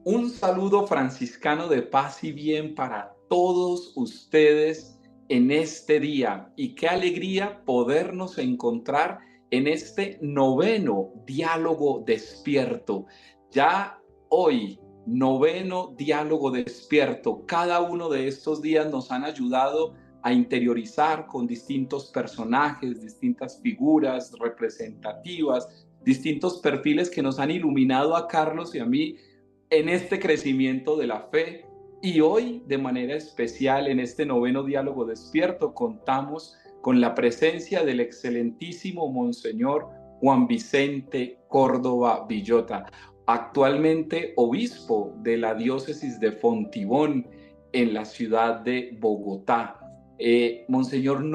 Un saludo franciscano de paz y bien para todos ustedes en este día. Y qué alegría podernos encontrar en este noveno diálogo despierto. Ya hoy, noveno diálogo despierto. Cada uno de estos días nos han ayudado a interiorizar con distintos personajes, distintas figuras representativas, distintos perfiles que nos han iluminado a Carlos y a mí en este crecimiento de la fe. Y hoy, de manera especial, en este noveno diálogo despierto, contamos con la presencia del excelentísimo Monseñor Juan Vicente Córdoba Villota, actualmente obispo de la diócesis de Fontibón en la ciudad de Bogotá. Monseñor,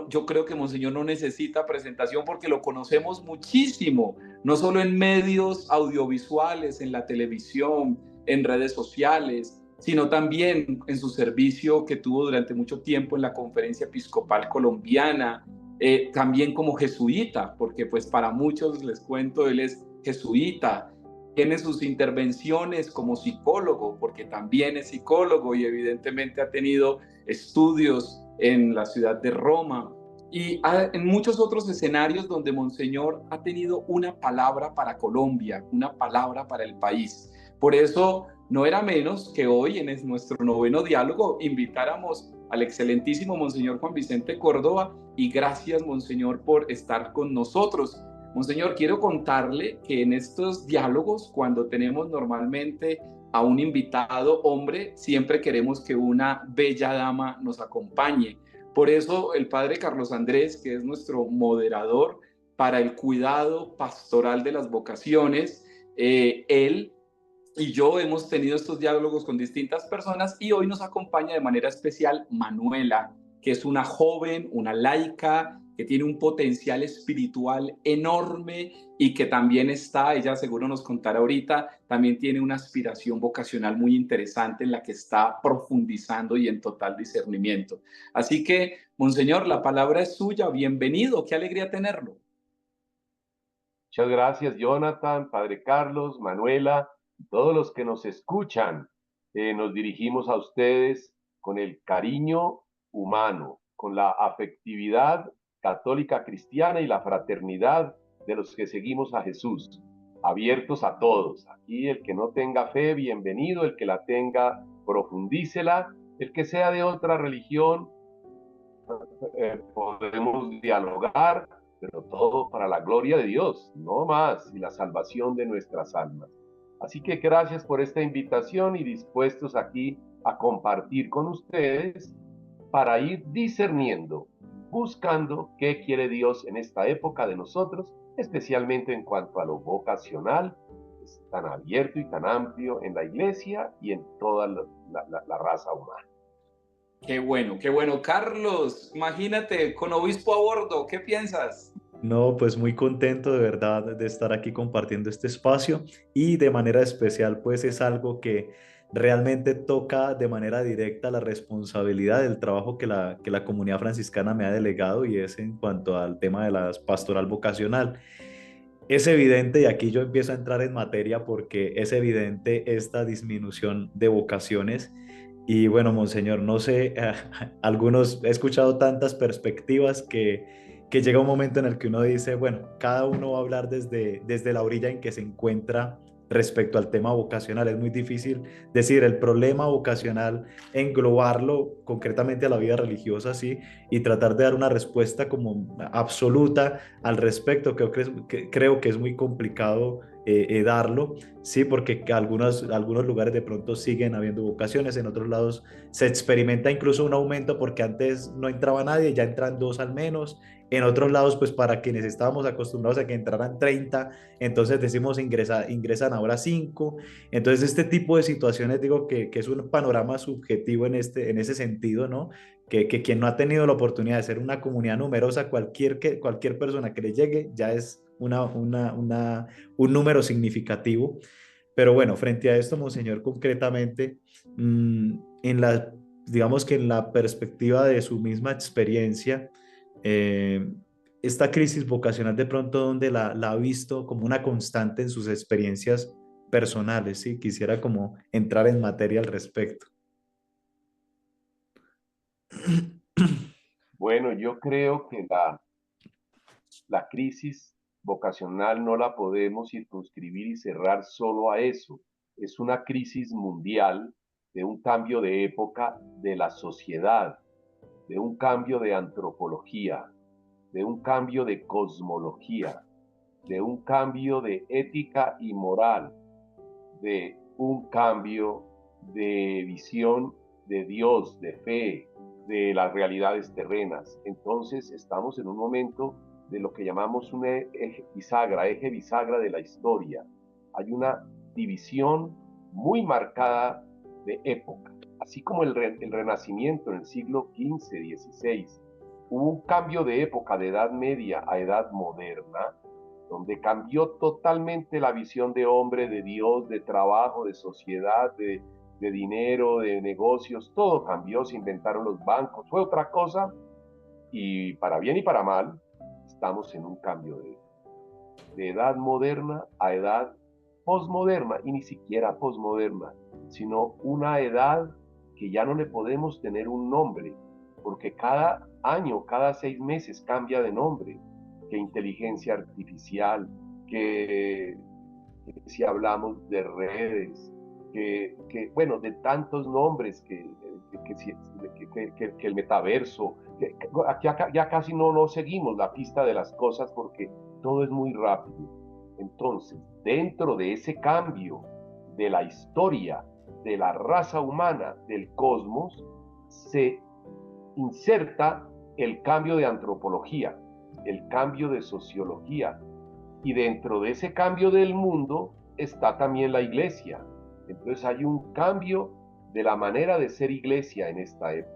yo creo que Monseñor no necesita presentación porque lo conocemos muchísimo, no solo en medios audiovisuales, en la televisión, en redes sociales, sino también en su servicio que tuvo durante mucho tiempo en la Conferencia Episcopal Colombiana, también como jesuita, porque pues para muchos les cuento, él es jesuita. Tiene sus intervenciones como psicólogo, porque también es psicólogo y evidentemente ha tenido estudios en la ciudad de Roma y en muchos otros escenarios donde Monseñor ha tenido una palabra para Colombia, una palabra para el país. Por eso no era menos que hoy en nuestro noveno diálogo invitáramos al excelentísimo Monseñor Juan Vicente Córdoba, y gracias, Monseñor, por estar con nosotros. Monseñor, quiero contarle que en estos diálogos, cuando tenemos normalmente a un invitado hombre, siempre queremos que una bella dama nos acompañe. Por eso el padre Carlos Andrés, que es nuestro moderador para el cuidado pastoral de las vocaciones, él y yo hemos tenido estos diálogos con distintas personas, y hoy nos acompaña de manera especial Manuela, que es una joven, una laica, que tiene un potencial espiritual enorme y que también ella seguro nos contará ahorita, también tiene una aspiración vocacional muy interesante en la que está profundizando y en total discernimiento. Así que, Monseñor, la palabra es suya, bienvenido, qué alegría tenerlo. Muchas gracias, Jonathan, Padre Carlos, Manuela, y todos los que nos escuchan. Nos dirigimos a ustedes con el cariño humano, con la afectividad católica cristiana y la fraternidad de los que seguimos a Jesús, abiertos a todos. Aquí el que no tenga fe, bienvenido; el que la tenga, profundícela; el que sea de otra religión, podemos dialogar, pero todo para la gloria de Dios, no más, y la salvación de nuestras almas. Así que gracias por esta invitación y dispuestos aquí a compartir con ustedes para ir discerniendo, buscando qué quiere Dios en esta época de nosotros, especialmente en cuanto a lo vocacional, es tan abierto y tan amplio en la iglesia y en toda la raza humana. Qué bueno, qué bueno. Carlos, imagínate, con obispo a bordo, ¿qué piensas? No, pues muy contento de verdad de estar aquí compartiendo este espacio, y de manera especial pues es algo que realmente toca de manera directa la responsabilidad del trabajo que la comunidad franciscana me ha delegado, y es en cuanto al tema de la pastoral vocacional. Es evidente, y aquí yo empiezo a entrar en materia, porque es evidente esta disminución de vocaciones. Y bueno, monseñor, no sé, algunos, he escuchado tantas perspectivas que llega un momento en el que uno dice, bueno, cada uno va a hablar desde la orilla en que se encuentra respecto al tema vocacional. Es muy difícil decir el problema vocacional, englobarlo concretamente a la vida religiosa, sí, y tratar de dar una respuesta como absoluta al respecto. Creo que es muy complicado darlo, sí, porque algunos lugares de pronto siguen habiendo vocaciones, en otros lados se experimenta incluso un aumento porque antes no entraba nadie, ya entran dos al menos. En otros lados, pues para quienes estábamos acostumbrados a que entraran 30, entonces decimos ingresan ahora 5. Entonces este tipo de situaciones, digo que es un panorama subjetivo en ese sentido, ¿no? Que quien no ha tenido la oportunidad de ser una comunidad numerosa, cualquier persona que le llegue ya es un número significativo. Pero bueno, frente a esto, monseñor, concretamente, en digamos que en la perspectiva de su misma experiencia, eh, esta crisis vocacional de pronto, donde la ha visto como una constante en sus experiencias personales, ¿sí? Quisiera como entrar en materia al respecto. Bueno, yo creo que la crisis vocacional no la podemos circunscribir y cerrar solo a eso. Es una crisis mundial de un cambio de época de la sociedad, de un cambio de antropología, de un cambio de cosmología, de un cambio de ética y moral, de un cambio de visión de Dios, de fe, de las realidades terrenas. Entonces estamos en un momento de lo que llamamos un eje bisagra de la historia. Hay una división muy marcada de época. Así como el Renacimiento en el siglo XV, XVI, hubo un cambio de época de Edad Media a Edad Moderna, donde cambió totalmente la visión de hombre, de Dios, de trabajo, de sociedad, de dinero, de negocios, todo cambió, se inventaron los bancos, fue otra cosa, y para bien y para mal, estamos en un cambio de edad moderna a edad posmoderna, y ni siquiera posmoderna, sino una edad que ya no le podemos tener un nombre, porque cada año, cada 6 meses cambia de nombre, que inteligencia artificial, que si hablamos de redes, bueno, de tantos nombres, que el metaverso, aquí ya casi no seguimos la pista de las cosas porque todo es muy rápido. Entonces, dentro de ese cambio de la historia, de la raza humana, del cosmos, se inserta el cambio de antropología, el cambio de sociología, y dentro de ese cambio del mundo está también la iglesia. Entonces hay un cambio de la manera de ser iglesia en esta época.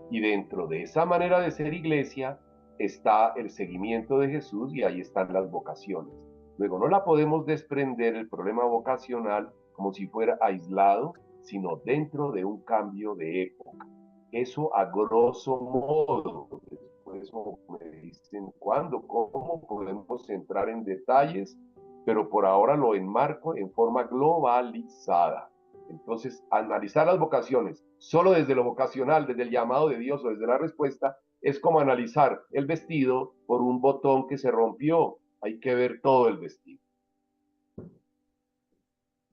Y dentro de esa manera de ser iglesia está el seguimiento de Jesús y ahí están las vocaciones. Luego no la podemos desprender el problema vocacional como si fuera aislado, sino dentro de un cambio de época. Eso a grosso modo. Después me dicen cuándo, cómo podemos entrar en detalles, pero por ahora lo enmarco en forma globalizada. Entonces, analizar las vocaciones solo desde lo vocacional, desde el llamado de Dios o desde la respuesta, es como analizar el vestido por un botón que se rompió. Hay que ver todo el vestido.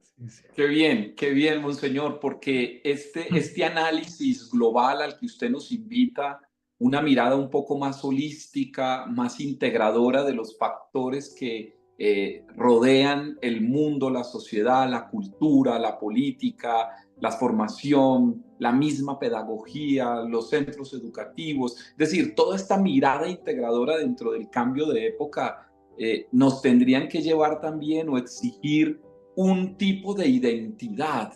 Sí, sí. Qué bien, monseñor, porque este análisis global al que usted nos invita, una mirada un poco más holística, más integradora de los factores que rodean el mundo, la sociedad, la cultura, la política, la formación, la misma pedagogía, los centros educativos, es decir, toda esta mirada integradora dentro del cambio de época nos tendrían que llevar también o exigir un tipo de identidad.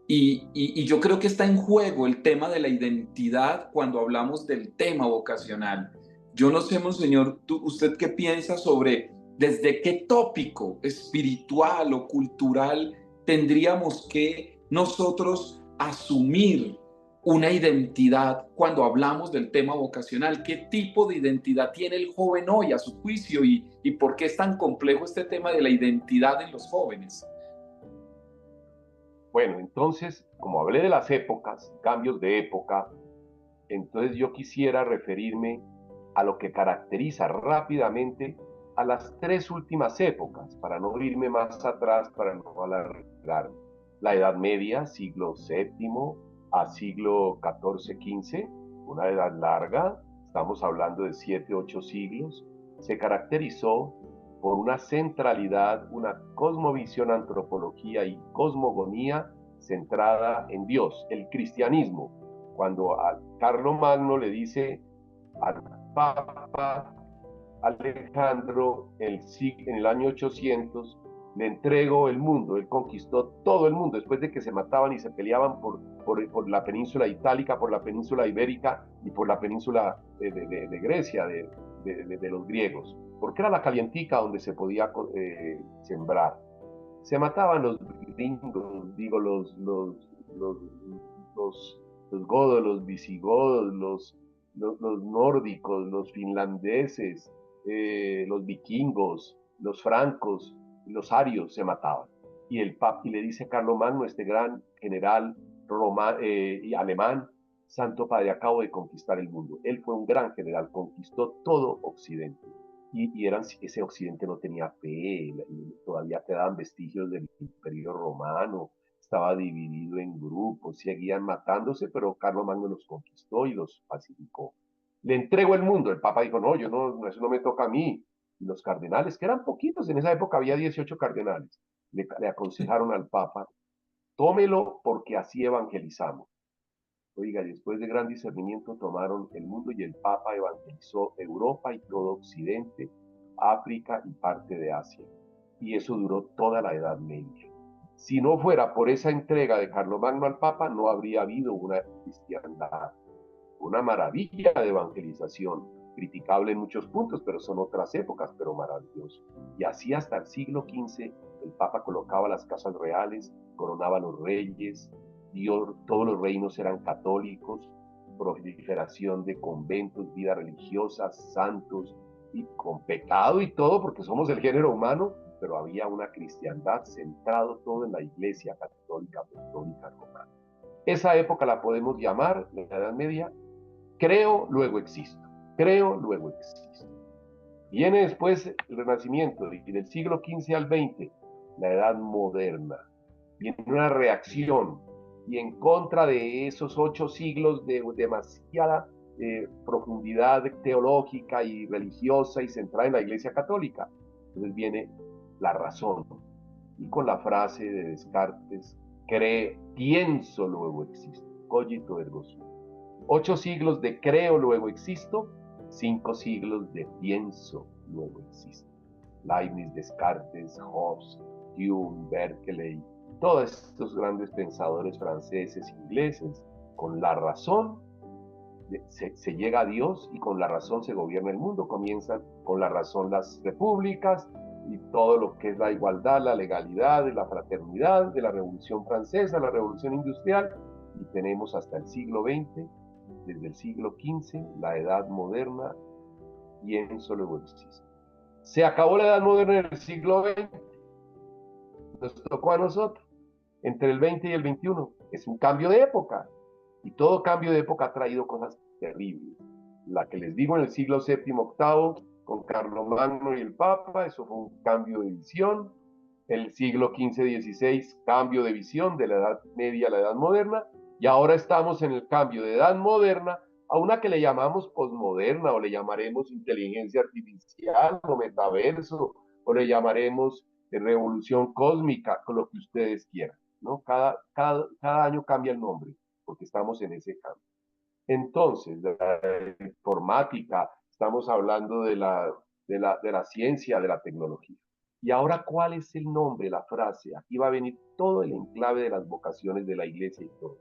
Y yo creo que está en juego el tema de la identidad cuando hablamos del tema vocacional. Yo no sé, monseñor, ¿usted qué piensa sobre desde qué tópico espiritual o cultural tendríamos que nosotros asumir una identidad cuando hablamos del tema vocacional? ¿Qué tipo de identidad tiene el joven hoy a su juicio y por qué es tan complejo este tema de la identidad en los jóvenes? Bueno, entonces, como hablé de las épocas, cambios de época, entonces yo quisiera referirme a lo que caracteriza rápidamente a las 3 últimas épocas, para no irme más atrás, para no alargarme. La Edad Media, siglo VII a siglo XIV-XV, una edad larga, estamos hablando de 7, 8 siglos, se caracterizó por una centralidad, una cosmovisión, antropología y cosmogonía centrada en Dios, el cristianismo. Cuando a Carlomagno le dice al Papa Alejandro en el año 800, le entrego el mundo, él conquistó todo el mundo después de que se mataban y se peleaban por la península itálica, por la península ibérica y por la península de Grecia, de los griegos, porque era la calientica donde se podía sembrar. Se mataban los gringos, digo, los godos, los visigodos, los nórdicos, los finlandeses, los vikingos, los francos, los arios se mataban. y le dice a Carlomagno, este gran general y alemán: Santo Padre, acabo de conquistar el mundo. Él fue un gran general, conquistó todo Occidente. Ese Occidente no tenía fe, todavía quedaban vestigios del Imperio Romano, estaba dividido en grupos, seguían matándose, pero Carlomagno los conquistó y los pacificó. Le entrego el mundo. El Papa dijo: no, yo no, eso no me toca a mí. Y los cardenales, que eran poquitos, en esa época había 18 cardenales, le aconsejaron al Papa: tómelo porque así evangelizamos. Oiga, después de gran discernimiento tomaron el mundo y el Papa evangelizó Europa y todo Occidente, África y parte de Asia. Y eso duró toda la Edad Media. Si no fuera por esa entrega de Carlomagno al Papa, no habría habido una cristiandad, una maravilla de evangelización, criticable en muchos puntos, pero son otras épocas, pero maravilloso. Y así hasta el siglo XV, el Papa colocaba las casas reales, coronaba a los reyes, todos los reinos eran católicos, proliferación de conventos, vida religiosa, santos, y con pecado y todo, porque somos el género humano, pero había una cristiandad centrado todo en la Iglesia Católica Apostólica Romana. Esa época la podemos llamar, la Edad Media, creo, luego existo. Creo, luego existo. Viene después el Renacimiento, y del siglo XV al XX, la Edad Moderna. Viene una reacción, y en contra de esos 8 siglos de demasiada profundidad teológica y religiosa y centrada en la Iglesia Católica. Entonces viene la razón, y con la frase de Descartes: pienso, luego existo. Cogito ergo sum. 8 siglos de creo, luego existo, 5 siglos de pienso, luego existo. Leibniz, Descartes, Hobbes, Hume, Berkeley, todos estos grandes pensadores franceses, ingleses, con la razón se llega a Dios, y con la razón se gobierna el mundo. Comienzan con la razón las repúblicas y todo lo que es la igualdad, la legalidad, la fraternidad, de la Revolución Francesa, la Revolución Industrial, y tenemos hasta el siglo XX, desde el siglo XV, la Edad Moderna, pienso, luego existe. Se acabó la Edad Moderna en el siglo XX, nos tocó a nosotros, entre el 20 y el 21. Es un cambio de época, y todo cambio de época ha traído cosas terribles. La que les digo en el siglo VII, VIII, con Carlomagno y el Papa, eso fue un cambio de visión. El siglo XV, XVI, cambio de visión de la Edad Media a la Edad Moderna, y ahora estamos en el cambio de Edad Moderna a una que le llamamos posmoderna, o le llamaremos inteligencia artificial, o metaverso, o le llamaremos revolución cósmica, con lo que ustedes quieran, ¿no? Cada año cambia el nombre, porque estamos en ese cambio. Entonces, la informática, estamos hablando de la ciencia, de la tecnología. Y ahora, ¿cuál es el nombre, la frase? Aquí va a venir todo el enclave de las vocaciones de la iglesia y todo.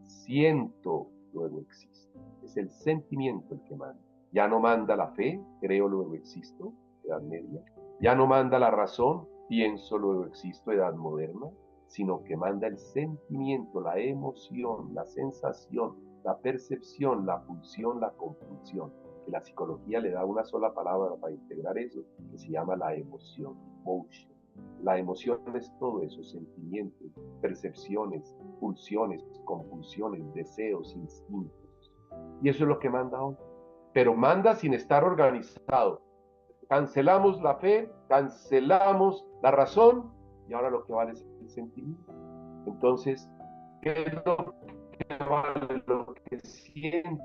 Siento, luego existo. Es el sentimiento el que manda. Ya no manda la fe, creo, luego existo, Edad Media. Ya no manda la razón, pienso, luego existo, Edad Moderna, sino que manda el sentimiento, la emoción, la sensación, la percepción, la pulsión, la compulsión. Que la psicología le da una sola palabra para integrar eso, que se llama la emoción, emotion. La emoción es todo eso: sentimientos, percepciones, pulsiones, compulsiones, deseos, instintos. Y eso es lo que manda hoy. Pero manda sin estar organizado. Cancelamos la fe, cancelamos la razón, y ahora lo que vale es el sentimiento. Entonces, ¿qué es lo que vale? Lo que siente.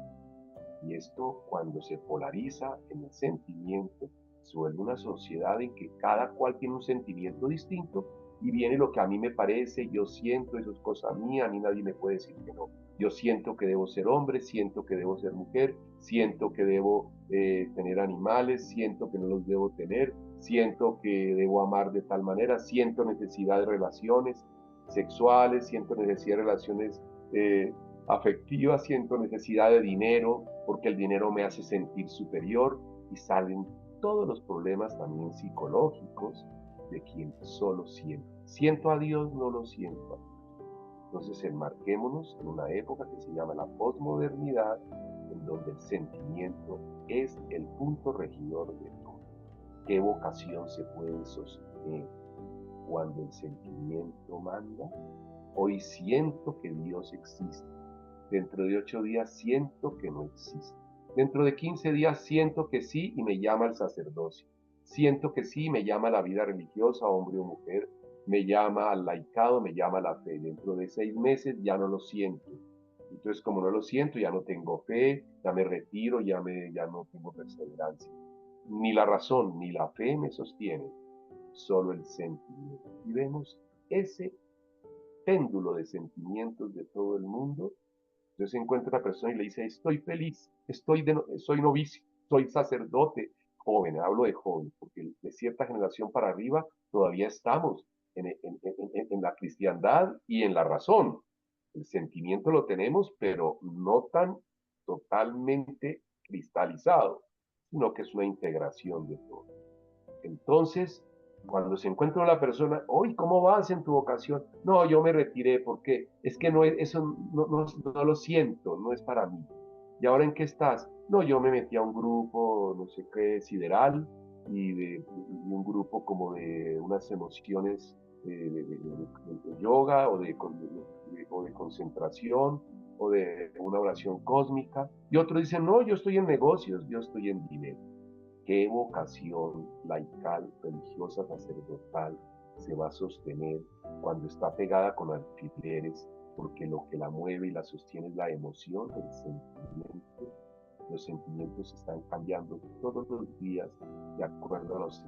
Y esto, cuando se polariza en el sentimiento, suele una sociedad en que cada cual tiene un sentimiento distinto, y viene lo que a mí me parece, yo siento, eso es cosa mía, a mí nadie me puede decir que no. Yo siento que debo ser hombre, siento que debo ser mujer, siento que debo tener animales, siento que no los debo tener, siento que debo amar de tal manera, siento necesidad de relaciones sexuales, siento necesidad de relaciones afectiva, siento necesidad de dinero, porque el dinero me hace sentir superior, y salen todos los problemas también psicológicos de quien solo siente. Siento a Dios, no lo siento a Dios. Entonces enmarquémonos en una época que se llama la posmodernidad, en donde el sentimiento es el punto regidor de todo. ¿Qué vocación se puede sostener? cuando el sentimiento manda. Hoy siento que Dios existe. Dentro de 8 días siento que no existe. Dentro de 15 días siento que sí y me llama al sacerdocio. Siento que sí y me llama a la vida religiosa, hombre o mujer. Me llama al laicado, me llama a la fe. Dentro de 6 meses ya no lo siento. Entonces, como no lo siento, ya no tengo fe, ya me retiro, ya no tengo perseverancia. Ni la razón ni la fe me sostienen, solo el sentimiento. Y vemos ese péndulo de sentimientos de todo el mundo. Entonces se encuentra una persona y le dice, estoy feliz, soy novicio, soy sacerdote, joven, hablo de joven, porque de cierta generación para arriba todavía estamos en la cristiandad y en la razón. El sentimiento lo tenemos, pero no tan totalmente cristalizado, sino que es una integración de todo. Entonces, cuando se encuentra una persona, oye, ¿cómo vas en tu vocación? No, yo me retiré porque es que no, eso no lo siento, no es para mí. ¿Y ahora en qué estás? No, yo me metí a un grupo, no sé qué, sideral, y un grupo como de unas emociones de yoga o de concentración o de una oración cósmica. Y otro dice, no, yo estoy en negocios, yo estoy en dinero. ¿Qué vocación laical, religiosa, sacerdotal se va a sostener cuando está pegada con alfileres? Porque lo que la mueve y la sostiene es la emoción, el sentimiento. Los sentimientos están cambiando todos los días de acuerdo a los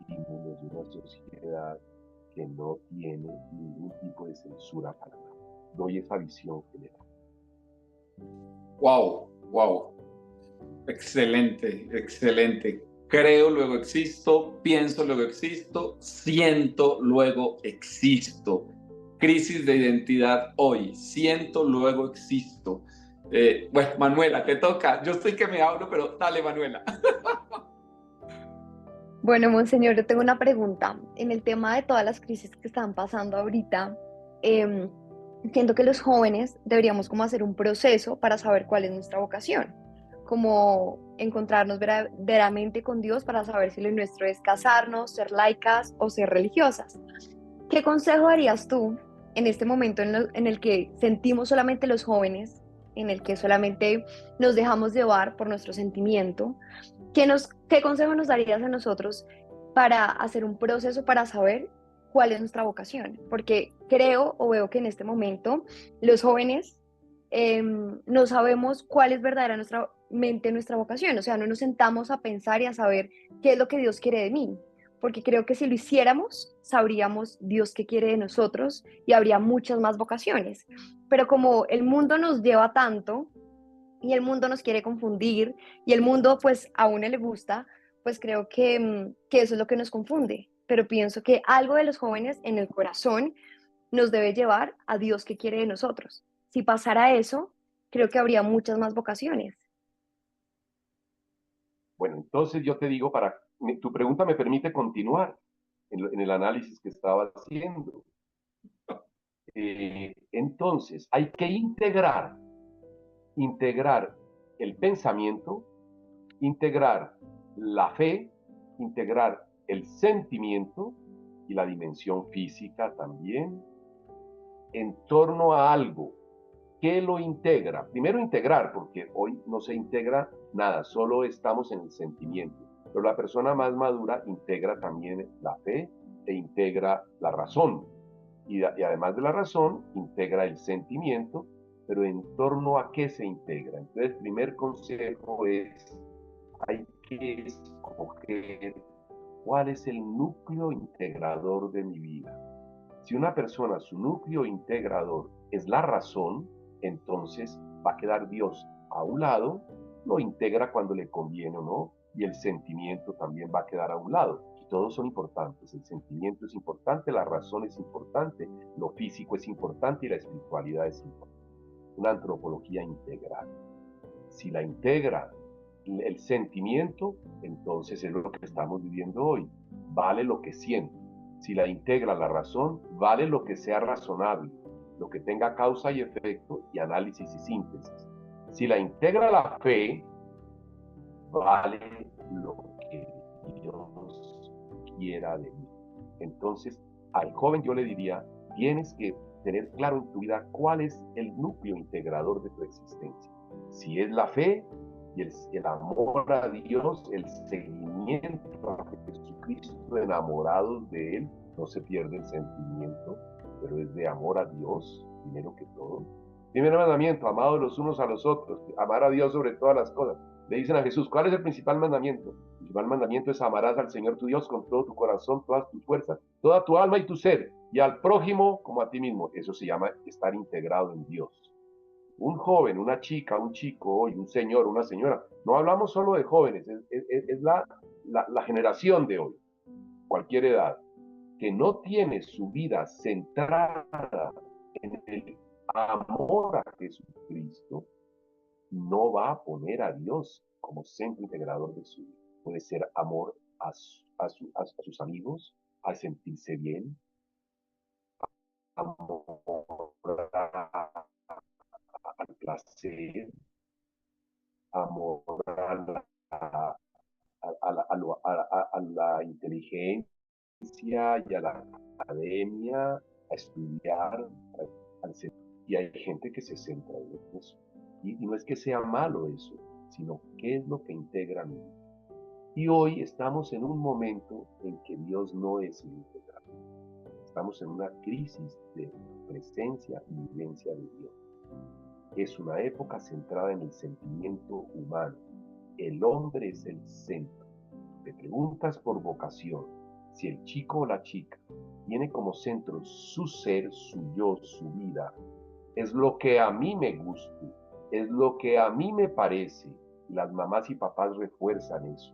estímulos de una sociedad que no tiene ningún tipo de censura para nada. Doy esa visión general. Wow, wow. Excelente, excelente. Creo, luego existo, pienso, luego existo, siento, luego existo. Crisis de identidad hoy, siento, luego existo. Bueno, Manuela, te toca. Yo estoy que me hablo, pero dale, Manuela. Bueno, monseñor, yo tengo una pregunta. En el tema de todas las crisis que están pasando ahorita, entiendo que los jóvenes deberíamos como hacer un proceso para saber cuál es nuestra vocación, como encontrarnos verdaderamente con Dios para saber si lo nuestro es casarnos, ser laicas o ser religiosas. ¿Qué consejo darías tú en este momento en el que sentimos solamente los jóvenes, en el que solamente nos dejamos llevar por nuestro sentimiento? ¿Qué consejo nos darías a nosotros para hacer un proceso para saber cuál es nuestra vocación? Porque creo o veo que en este momento los jóvenes no sabemos cuál es verdaderamente nuestra vocación, o sea, no nos sentamos a pensar y a saber qué es lo que Dios quiere de mí, porque creo que si lo hiciéramos, sabríamos Dios qué quiere de nosotros y habría muchas más vocaciones. Pero como el mundo nos lleva tanto y el mundo nos quiere confundir y el mundo pues a uno le gusta, pues creo que eso es lo que nos confunde. Pero pienso que algo de los jóvenes en el corazón nos debe llevar a Dios que quiere de nosotros. Si pasara eso, creo que habría muchas más vocaciones. Bueno, entonces yo te digo, tu pregunta me permite continuar en el análisis que estaba haciendo. Entonces, hay que integrar el pensamiento, integrar la fe, integrar el sentimiento y la dimensión física también en torno a algo que lo integra. Primero integrar, porque hoy no se integra nada, solo estamos en el sentimiento. Pero la persona más madura integra también la fe e integra la razón. Y además de la razón, integra el sentimiento, pero en torno a qué se integra. Entonces, el primer consejo es, hay que escoger cuál es el núcleo integrador de mi vida. Si una persona, su núcleo integrador es la razón, entonces va a quedar Dios a un lado, lo integra cuando le conviene o no, y el sentimiento también va a quedar a un lado. Y todos son importantes, el sentimiento es importante, la razón es importante, lo físico es importante y la espiritualidad es importante. Una antropología integral. Si la integra el sentimiento, entonces es lo que estamos viviendo hoy. Vale lo que siento. Si la integra la razón, vale lo que sea razonable, lo que tenga causa y efecto y análisis y síntesis. Si la integra la fe, vale lo que Dios quiera de mí. Entonces, al joven yo le diría, tienes que tener claro en tu vida cuál es el núcleo integrador de tu existencia. Si es la fe y el amor a Dios, el seguimiento a Jesucristo, enamorados de Él, no se pierde el sentimiento, pero es de amor a Dios, primero que todo. Primer mandamiento, amados los unos a los otros, amar a Dios sobre todas las cosas. Le dicen a Jesús, ¿cuál es el principal mandamiento? El principal mandamiento es amarás al Señor tu Dios con todo tu corazón, todas tus fuerzas, toda tu alma y tu ser, y al prójimo como a ti mismo. Eso se llama estar integrado en Dios. Un joven, una chica, un chico, y un señor, una señora, no hablamos solo de jóvenes, es la generación de hoy, cualquier edad, que no tiene su vida centrada en el amor a Jesucristo, no va a poner a Dios como centro integrador de su vida. Puede ser amor a sus amigos, a sentirse bien, amor al placer, amor a la inteligencia y a la academia, a estudiar, y hay gente que se centra en eso. Y no es que sea malo eso, sino qué es lo que integra a mí. Y hoy estamos en un momento en que Dios no es el integral. Estamos en una crisis de presencia y vivencia de Dios. Es una época centrada en el sentimiento humano. El hombre es el centro. Te preguntas por vocación si el chico o la chica tiene como centro su ser, su yo, su vida. Es lo que a mí me guste, es lo que a mí me parece. Las mamás y papás refuerzan eso.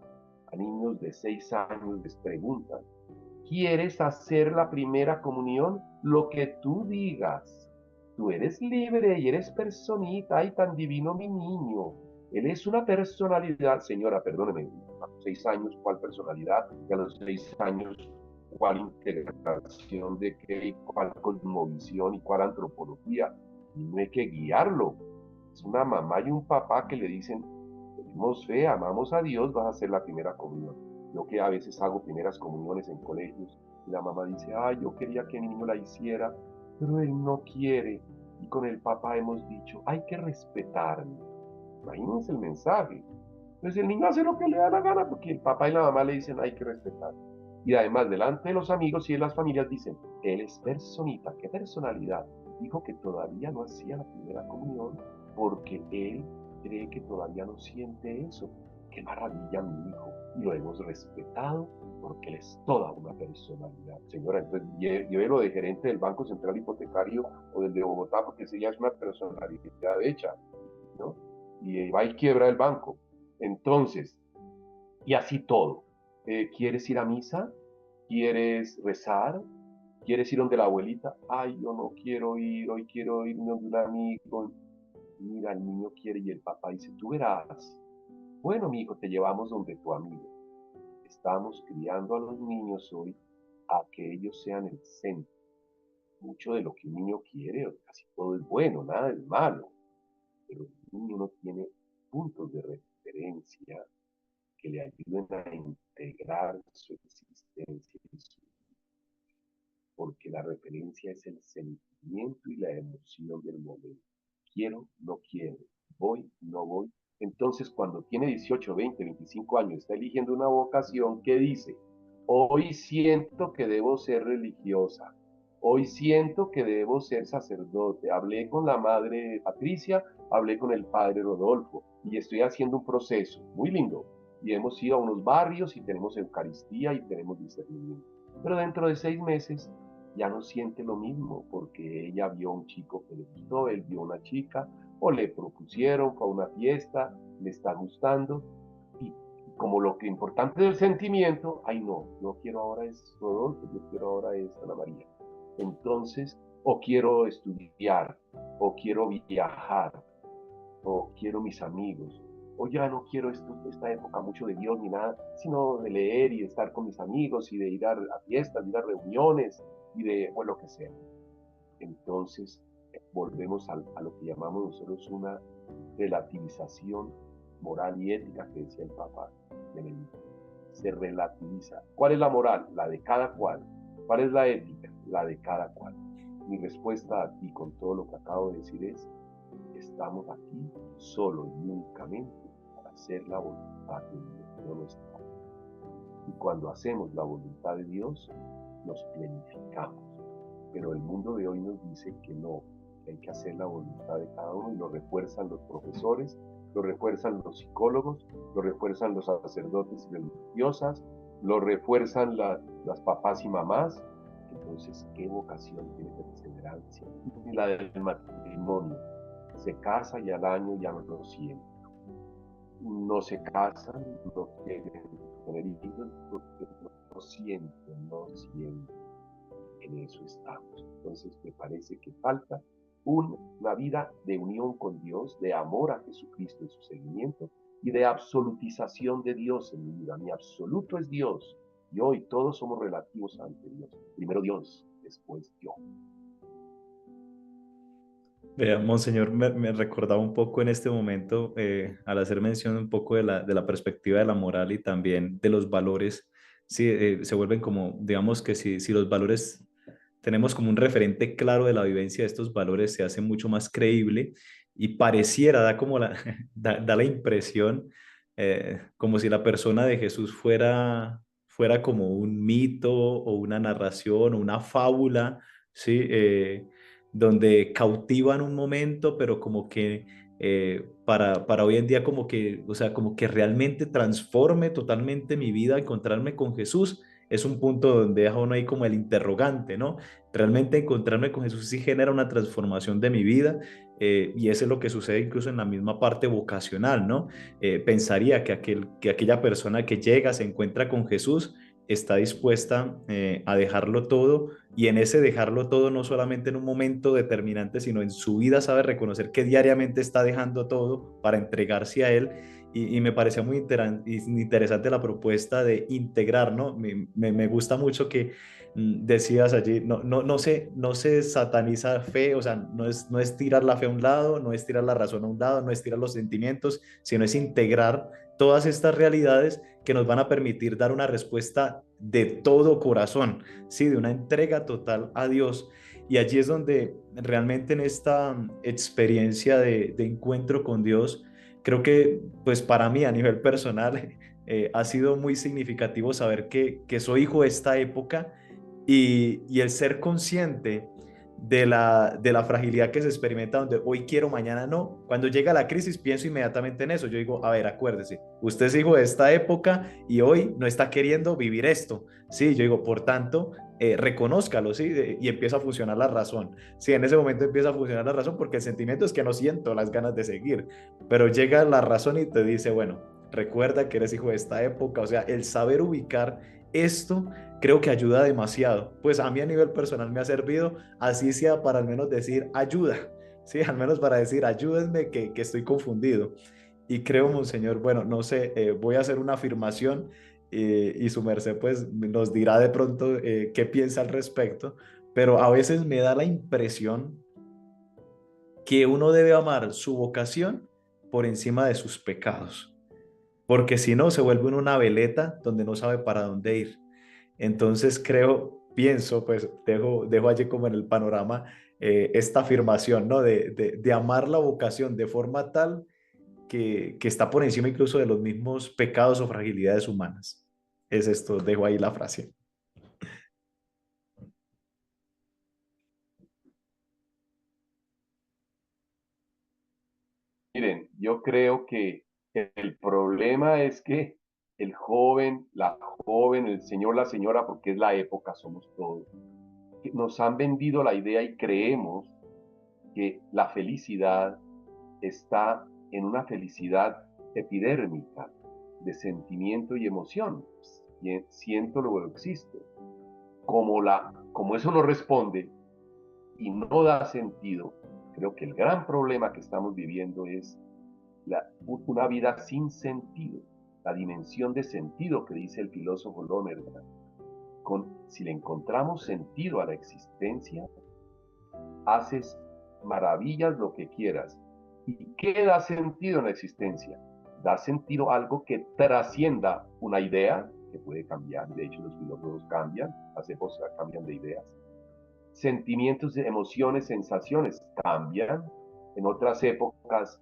A niños de 6 años les preguntan, ¿quieres hacer la primera comunión? Lo que tú digas. Tú eres libre y eres personita. Ay, tan divino mi niño. Él es una personalidad. Señora, perdóneme, a los 6 años, ¿cuál personalidad? Y a los 6 años, ¿cuál integración de qué? ¿Cuál cosmovisión y cuál antropología? Y no hay que guiarlo. Es una mamá y un papá que le dicen, tenemos fe, amamos a Dios, vas a hacer la primera comunión. Yo que a veces hago primeras comuniones en colegios y la mamá dice, ay, yo quería que mi niño la hiciera, pero él no quiere. Y con el papá hemos dicho, hay que respetarlo. Imagínense el mensaje. Entonces el niño hace lo que le da la gana porque el papá y la mamá le dicen, hay que respetarlo. Y además, delante de los amigos y de las familias dicen, él es personita, ¿qué personalidad? Dijo que todavía no hacía la primera comunión porque él cree que todavía no siente eso. ¡Qué maravilla, mi hijo! Y lo hemos respetado porque él es toda una personalidad. Señora, entonces llévelo de gerente del Banco Central Hipotecario o del de Bogotá porque ese ya es una personalidad hecha, ¿no? Y va y quiebra el banco. Entonces, y así todo. ¿Quieres ir a misa? ¿Quieres rezar? ¿Quieres ir donde la abuelita? Ay, yo no quiero ir, hoy quiero ir donde un amigo. Mira, el niño quiere y el papá dice, tú verás. Bueno, mi hijo, te llevamos donde tu amigo. Estamos criando a los niños hoy a que ellos sean el centro. Mucho de lo que un niño quiere, casi todo es bueno, nada es malo. Pero el niño no tiene puntos de referencia que le ayuden a integrar su existencia y su vida. Porque la referencia es el sentimiento y la emoción del momento. Quiero, no quiero, voy, no voy. Entonces, cuando tiene 18, 20, 25 años, está eligiendo una vocación que dice, hoy siento que debo ser religiosa, hoy siento que debo ser sacerdote. Hablé con la madre Patricia, hablé con el padre Rodolfo y estoy haciendo un proceso muy lindo. Y hemos ido a unos barrios y tenemos Eucaristía y tenemos discernimiento. Pero dentro de 6 meses ya no siente lo mismo porque ella vio a un chico que le gustó, él vio a una chica o le propusieron, fue a una fiesta, le está gustando y como lo que importante del sentimiento, ay no, yo quiero ahora es Rodolfo, yo quiero ahora es Ana María. Entonces, o quiero estudiar, o quiero viajar, o quiero mis amigos, o ya no quiero esta época mucho de Dios ni nada, sino de leer y de estar con mis amigos y de ir a fiestas, de ir a reuniones y de, bueno, lo que sea. Entonces, volvemos a lo que llamamos nosotros una relativización moral y ética que decía el Papa Benedicto. Se relativiza. ¿Cuál es la moral? La de cada cual. ¿Cuál es la ética? la de cada cual. Mi respuesta a ti con todo lo que acabo de decir es: estamos aquí solo y únicamente para hacer la voluntad de Dios, no nuestra. Y cuando hacemos la voluntad de Dios, nos planificamos. Pero el mundo de hoy nos dice que no, que hay que hacer la voluntad de cada uno, y lo refuerzan los profesores, lo refuerzan los psicólogos, lo refuerzan los sacerdotes y religiosas, lo refuerzan las papás y mamás. Entonces, ¿qué vocación tiene perseverancia? Y la del matrimonio. Se casa y al año ya no lo siente. No se casan, no quieren tener hijos, porque no sienten, no sienten. En eso estamos. Entonces me parece que falta una vida de unión con Dios, de amor a Jesucristo en su seguimiento y de absolutización de Dios en mi vida. Mi absoluto es Dios, y hoy todos somos relativos ante Dios. Primero Dios, después yo. Vea, Monseñor, me recordaba un poco en este momento, al hacer mención un poco de la perspectiva de la moral y también de los valores. Sí, se vuelven como, digamos que si los valores tenemos como un referente claro de la vivencia de estos valores, se hace mucho más creíble y pareciera, da como da la impresión, como si la persona de Jesús fuera como un mito o una narración o una fábula, ¿sí? Donde cautivan un momento, pero como que para hoy en día como que, o sea, como que realmente transforme totalmente mi vida, encontrarme con Jesús, es un punto donde deja uno ahí como el interrogante, ¿no? Realmente encontrarme con Jesús sí genera una transformación de mi vida, y eso es lo que sucede incluso en la misma parte vocacional, ¿no? Pensaría que aquella persona que llega, se encuentra con Jesús, está dispuesta a dejarlo todo, y en ese dejarlo todo no solamente en un momento determinante, sino en su vida sabe reconocer que diariamente está dejando todo para entregarse a Él. Y me parecía muy interesante la propuesta de integrar, ¿no? Me gusta mucho que decías allí, no se sataniza fe, o sea, no es tirar la fe a un lado, no es tirar la razón a un lado, no es tirar los sentimientos, sino es integrar todas estas realidades que nos van a permitir dar una respuesta de todo corazón, ¿sí? De una entrega total a Dios. Y allí es donde realmente en esta experiencia de encuentro con Dios, creo que pues para mí a nivel personal ha sido muy significativo saber que soy hijo de esta época, y el ser consciente de la fragilidad que se experimenta, donde hoy quiero, mañana no. Cuando llega la crisis, pienso inmediatamente en eso. Yo digo, a ver, acuérdese, usted es hijo de esta época y hoy no está queriendo vivir esto. Sí, yo digo, por tanto, reconózcalo, ¿sí? Y empieza a funcionar la razón. Sí, en ese momento empieza a funcionar la razón, porque el sentimiento es que no siento las ganas de seguir, pero llega la razón y te dice, bueno, recuerda que eres hijo de esta época. O sea, el saber ubicar esto creo que ayuda demasiado. Pues a mí a nivel personal me ha servido, así sea para al menos decir ayuda, ¿sí? Al menos para decir ayúdenme que estoy confundido. Y creo, Monseñor, bueno, no sé, voy a hacer una afirmación, y su merced pues nos dirá de pronto qué piensa al respecto, pero a veces me da la impresión que uno debe amar su vocación por encima de sus pecados, porque si no se vuelve una veleta donde no sabe para dónde ir. Entonces pienso, pues dejo allí como en el panorama esta afirmación, ¿no? De amar la vocación de forma tal que está por encima incluso de los mismos pecados o fragilidades humanas. Es esto, dejo ahí la frase. Miren, yo creo que el problema es que el joven, la joven, el señor, la señora, porque es la época, somos todos, que nos han vendido la idea y creemos que la felicidad está en una felicidad epidérmica de sentimiento y emoción. Siento, luego existo. Como eso no responde y no da sentido, creo que el gran problema que estamos viviendo es una vida sin sentido, la dimensión de sentido que dice el filósofo Lonergan. Si le encontramos sentido a la existencia, haces maravillas, lo que quieras. ¿Y qué da sentido en la existencia? Da sentido a algo que trascienda una idea, que puede cambiar. De hecho, los filósofos cambian, las épocas cambian de ideas. sentimientos, emociones, sensaciones cambian. En otras épocas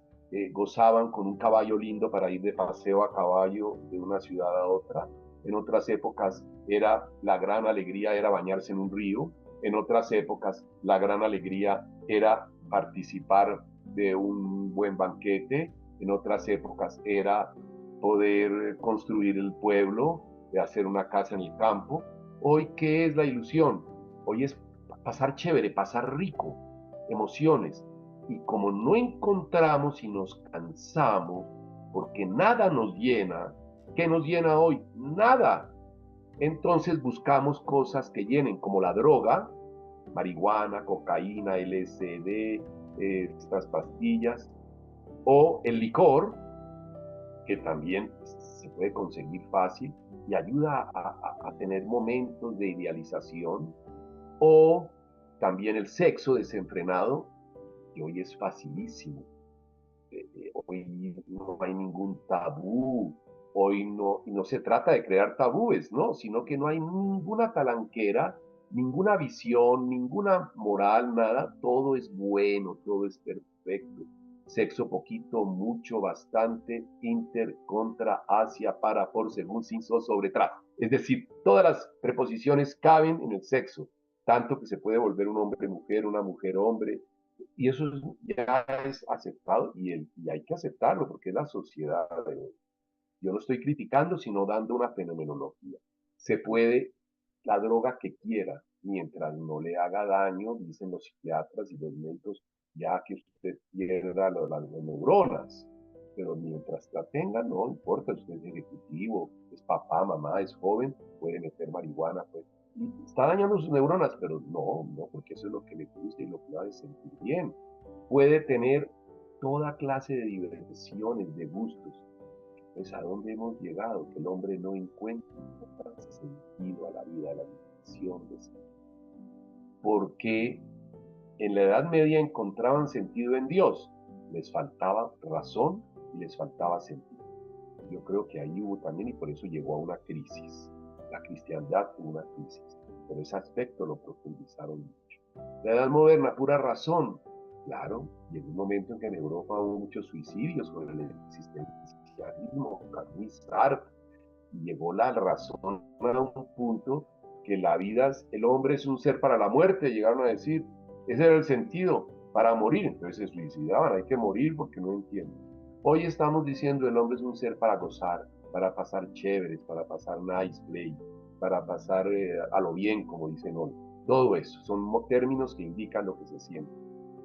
gozaban con un caballo lindo para ir de paseo a caballo de una ciudad a otra. En otras épocas la gran alegría era bañarse en un río. En otras épocas la gran alegría era participar de un buen banquete. En otras épocas era poder construir el pueblo, de hacer una casa en el campo. Hoy, ¿qué es la ilusión? Hoy es pasar chévere, pasar rico, emociones. Y como no encontramos y nos cansamos, porque nada nos llena, ¿qué nos llena hoy? Nada. Entonces buscamos cosas que llenen, como la droga, marihuana, cocaína, LSD, estas pastillas, o el licor, que también se puede conseguir fácil y ayuda a tener momentos de idealización, o también el sexo desenfrenado, que hoy es facilísimo. Hoy no hay ningún tabú, hoy no se trata de crear tabúes, ¿no? Sino que no hay ninguna talanquera, ninguna visión, ninguna moral, nada, todo es bueno, todo es perfecto. Sexo poquito, mucho, bastante, inter, contra, hacia, para, por, según, sin, so, sobre, tras. Es decir, todas las preposiciones caben en el sexo, tanto que se puede volver un hombre mujer, una mujer hombre, y eso ya es aceptado y hay que aceptarlo porque es la sociedad de hoy. Yo no estoy criticando, sino dando una fenomenología. Se puede la droga que quiera, mientras no le haga daño, dicen los psiquiatras y los médicos, ya que usted pierda las neuronas. Pero mientras la tenga, no importa, usted es ejecutivo, es papá, mamá, es joven, puede meter marihuana, pues, y está dañando sus neuronas, pero no, porque eso es lo que le gusta y lo que lo hace sentir bien. Puede tener toda clase de diversiones, de gustos. Pues a dónde hemos llegado, que el hombre no encuentra sentido a la vida, a la dimensión de sí. Porque en la Edad Media encontraban sentido en Dios, les faltaba razón y les faltaba sentido. Yo creo que ahí hubo también y por eso llegó a una crisis. La cristiandad tuvo una crisis, pero ese aspecto lo profundizaron mucho. La Edad Moderna, pura razón. Claro, llegó un momento en que en Europa hubo muchos suicidios con el existencialismo, Camus, Sartre, y llegó la razón a un punto que la vida, el hombre es un ser para la muerte, llegaron a decir, ese era el sentido, para morir, entonces se suicidaban, hay que morir porque no entienden. Hoy estamos diciendo el hombre es un ser para gozar, para pasar chéveres, para pasar nice play, para pasar a lo bien, como dicen hoy. Todo eso son términos que indican lo que se siente.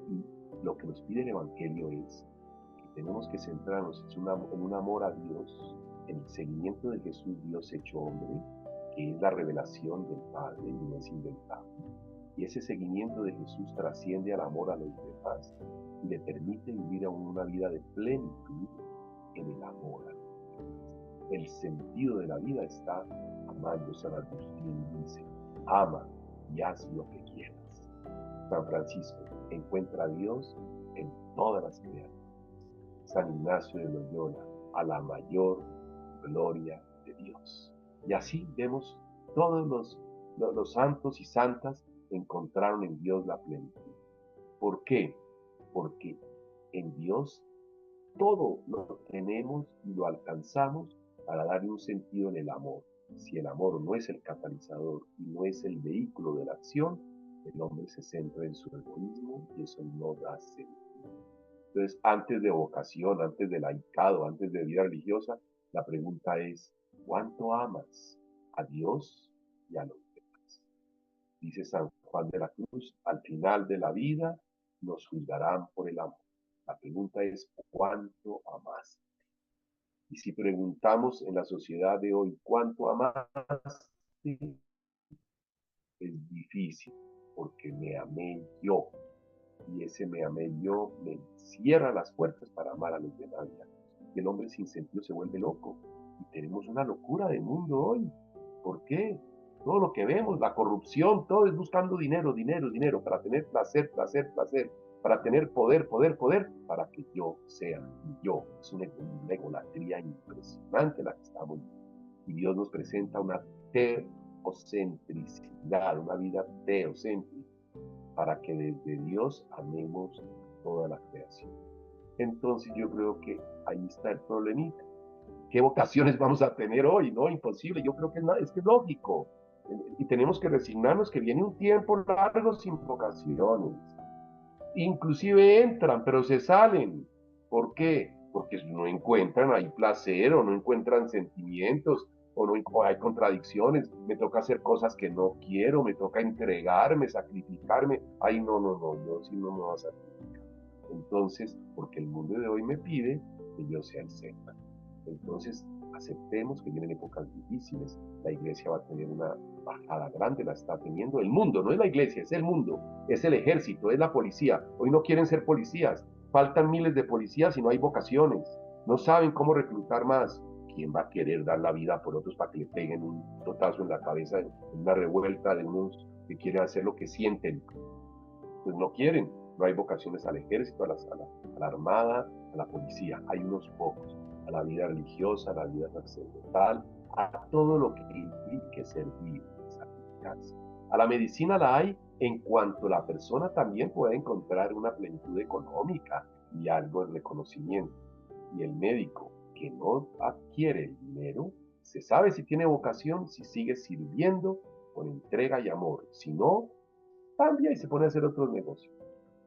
Y lo que nos pide el Evangelio es que tenemos que centrarnos en un amor a Dios, en el seguimiento de Jesús, Dios hecho hombre, que es la revelación del Padre y no es inventado. Y ese seguimiento de Jesús trasciende al amor a los demás y le permite vivir aún una vida de plenitud en el amor a los demás. El sentido de la vida está amando. San Agustín dice, ama y haz lo que quieras. San Francisco, encuentra a Dios en todas las criaturas. San Ignacio de Loyola, a la mayor gloria de Dios. Y así vemos todos los santos y santas encontraron en Dios la plenitud. ¿Por qué? Porque en Dios todo lo tenemos y lo alcanzamos para darle un sentido en el amor. Si el amor no es el catalizador y no es el vehículo de la acción, el hombre se centra en su egoísmo y eso no da sentido. Entonces, antes de vocación, antes de laicado, antes de vida religiosa, la pregunta es, ¿cuánto amas a Dios y a los demás? Dice San Juan de la Cruz, al final de la vida nos juzgarán por el amor. La pregunta es, ¿cuánto amas? Y si preguntamos en la sociedad de hoy, ¿cuánto amas? Es difícil, porque me amé yo. Y ese me amé yo me cierra las puertas para amar a los demás. Y el hombre sin sentido se vuelve loco. Y tenemos una locura de mundo hoy. ¿Por qué? Todo lo que vemos, la corrupción, todo es buscando dinero, dinero, dinero, para tener placer, placer, placer, para tener poder, poder, poder, para que yo sea yo. Es una egolatría impresionante la que estamos viendo. Y Dios nos presenta una teocentricidad, una vida teocéntrica. para que desde Dios amemos toda la creación. Entonces yo creo que ahí está el problemita. ¿Qué vocaciones vamos a tener hoy? No, imposible. Yo creo que es que es lógico. Y tenemos que resignarnos que viene un tiempo largo sin vocaciones. Inclusive entran, pero se salen. ¿Por qué? Porque no encuentran ahí placer o no encuentran sentimientos o hay contradicciones. Me toca hacer cosas que no quiero, me toca entregarme, sacrificarme. Ay, no, yo sí no me voy a sacrificar. Entonces, porque el mundo de hoy me pide que yo sea el centro. Entonces, aceptemos que vienen épocas difíciles. La iglesia va a tener una bajada grande, la está teniendo. El mundo, no es la iglesia, es el mundo, es el ejército, es la policía. Hoy no quieren ser policías. Faltan miles de policías y no hay vocaciones. No saben cómo reclutar más. ¿Quién va a querer dar la vida por otros para que le peguen un totazo en la cabeza en una revuelta de unos que quieren hacer lo que sienten? Pues no quieren. No hay vocaciones al ejército, a la armada, a la policía. Hay unos pocos. A la vida religiosa, a la vida sacerdotal, a todo lo que implique servir, sacrificarse. A la medicina la hay en cuanto la persona también puede encontrar una plenitud económica y algo de reconocimiento. Y el médico que no adquiere el dinero, se sabe si tiene vocación, si sigue sirviendo con entrega y amor. Si no, cambia y se pone a hacer otros negocios.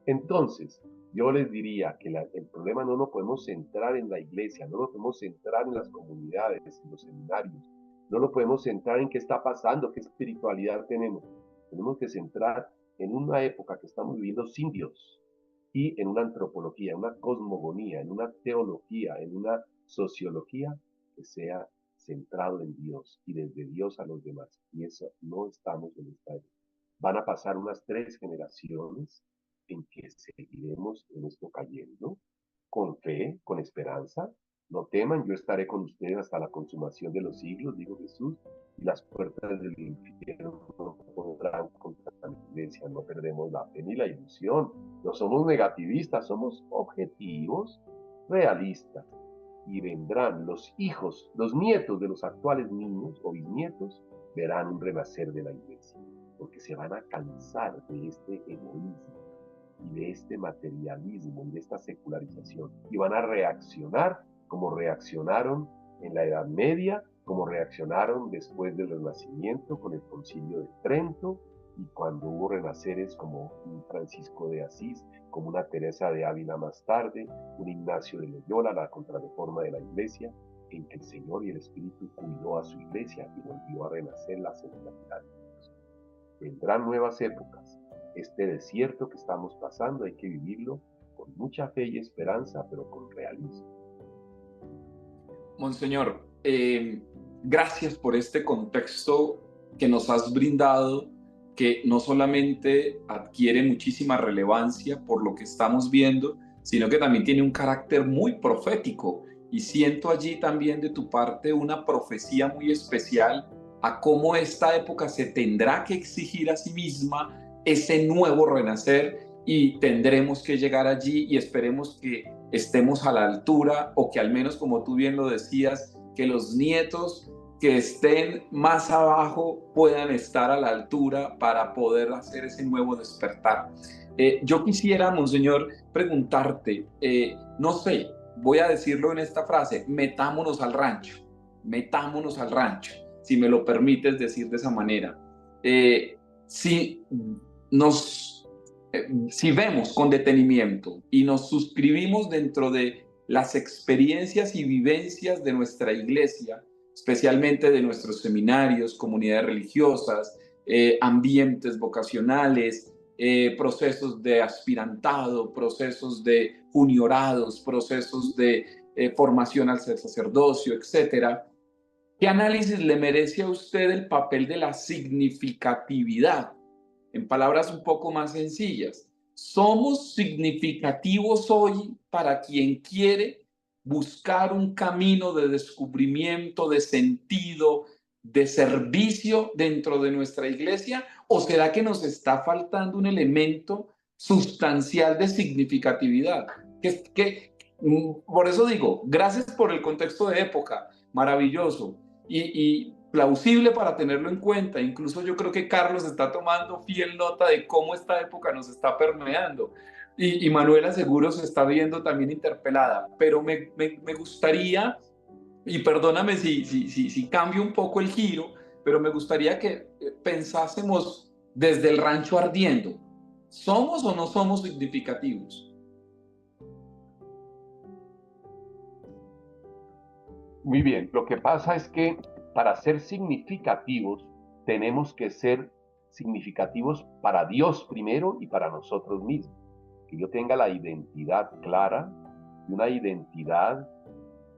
Entonces, yo les diría que el problema no lo podemos centrar en la iglesia, no lo podemos centrar en las comunidades, en los seminarios, no lo podemos centrar en qué está pasando, qué espiritualidad tenemos. Tenemos que centrar en una época que estamos viviendo sin Dios y en una antropología, en una cosmogonía, en una teología, en una sociología que sea centrado en Dios y desde Dios a los demás. Y eso no estamos en esta época. Van a pasar unas 3 generaciones en que seguiremos en esto cayendo, con fe, con esperanza. No teman, yo estaré con ustedes hasta la consumación de los siglos, dijo Jesús, y las puertas del infierno no podrán contra la iglesia. No perdemos la fe ni la ilusión. No somos negativistas, somos objetivos, realistas. Y vendrán los hijos, los nietos de los actuales niños o bisnietos, verán un renacer de la iglesia, porque se van a cansar de este egoísmo y de este materialismo y de esta secularización, y van a reaccionar como reaccionaron en la Edad Media, como reaccionaron después del Renacimiento con el Concilio de Trento, y cuando hubo renaceres como un Francisco de Asís, como una Teresa de Ávila más tarde, un Ignacio de Loyola, la contrarreforma de la Iglesia, en que el Señor y el Espíritu cuidó a su Iglesia y volvió a renacer la secularidad. Vendrán nuevas épocas. Este desierto que estamos pasando hay que vivirlo con mucha fe y esperanza, pero con realismo. Monseñor, gracias por este contexto que nos has brindado, que no solamente adquiere muchísima relevancia por lo que estamos viendo, sino que también tiene un carácter muy profético. Y siento allí también de tu parte una profecía muy especial a cómo esta época se tendrá que exigir a sí misma ese nuevo renacer, y tendremos que llegar allí, y esperemos que estemos a la altura, o que al menos, como tú bien lo decías, que los nietos que estén más abajo puedan estar a la altura para poder hacer ese nuevo despertar. Yo quisiera, Monseñor, preguntarte, no sé, voy a decirlo en esta frase: metámonos al rancho, si me lo permites decir de esa manera. Si vemos con detenimiento y nos suscribimos dentro de las experiencias y vivencias de nuestra iglesia, especialmente de nuestros seminarios, comunidades religiosas, ambientes vocacionales, procesos de aspirantado, procesos de juniorados, procesos de formación al sacerdocio, etcétera. ¿Qué análisis le merece a usted el papel de la significatividad? En palabras un poco más sencillas, ¿somos significativos hoy para quien quiere buscar un camino de descubrimiento, de sentido, de servicio dentro de nuestra iglesia? ¿O será que nos está faltando un elemento sustancial de significatividad? Por eso digo, gracias por el contexto de época, maravilloso. Y plausible para tenerlo en cuenta. Incluso yo creo que Carlos está tomando fiel nota de cómo esta época nos está permeando. Y Manuela seguro se está viendo también interpelada. Pero me gustaría, y perdóname si cambio un poco el giro, pero me gustaría que pensásemos desde el rancho ardiendo. ¿Somos o no somos significativos? Muy bien, lo que pasa es que para ser significativos tenemos que ser significativos para Dios primero y para nosotros mismos. Que yo tenga la identidad clara y una identidad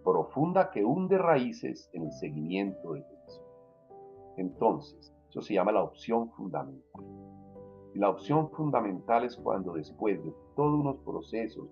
profunda que hunde raíces en el seguimiento de Jesús. Entonces, eso se llama la opción fundamental. Y la opción fundamental es cuando después de todos unos procesos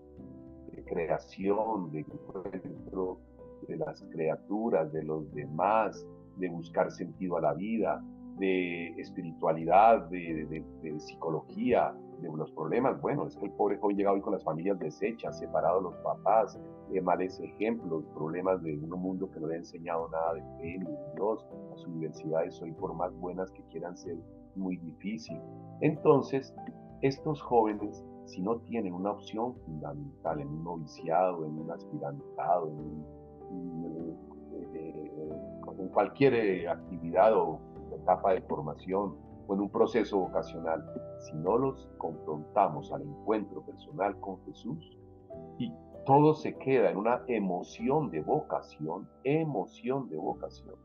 de creación, de encuentro de las criaturas, de los demás, de buscar sentido a la vida, de espiritualidad, de psicología, de los problemas. Bueno, es que el pobre joven llega hoy con las familias deshechas, separados los papás, males ejemplos, problemas de un mundo que no le ha enseñado nada de fe ni de Dios. Las universidades hoy, por más buenas que quieran ser, muy difícil. Entonces, estos jóvenes, si no tienen una opción fundamental en un noviciado, en un aspirantado, en cualquier actividad o etapa de formación o en un proceso vocacional, si no los confrontamos al encuentro personal con Jesús y todo se queda en una emoción de vocación, emoción de vocación.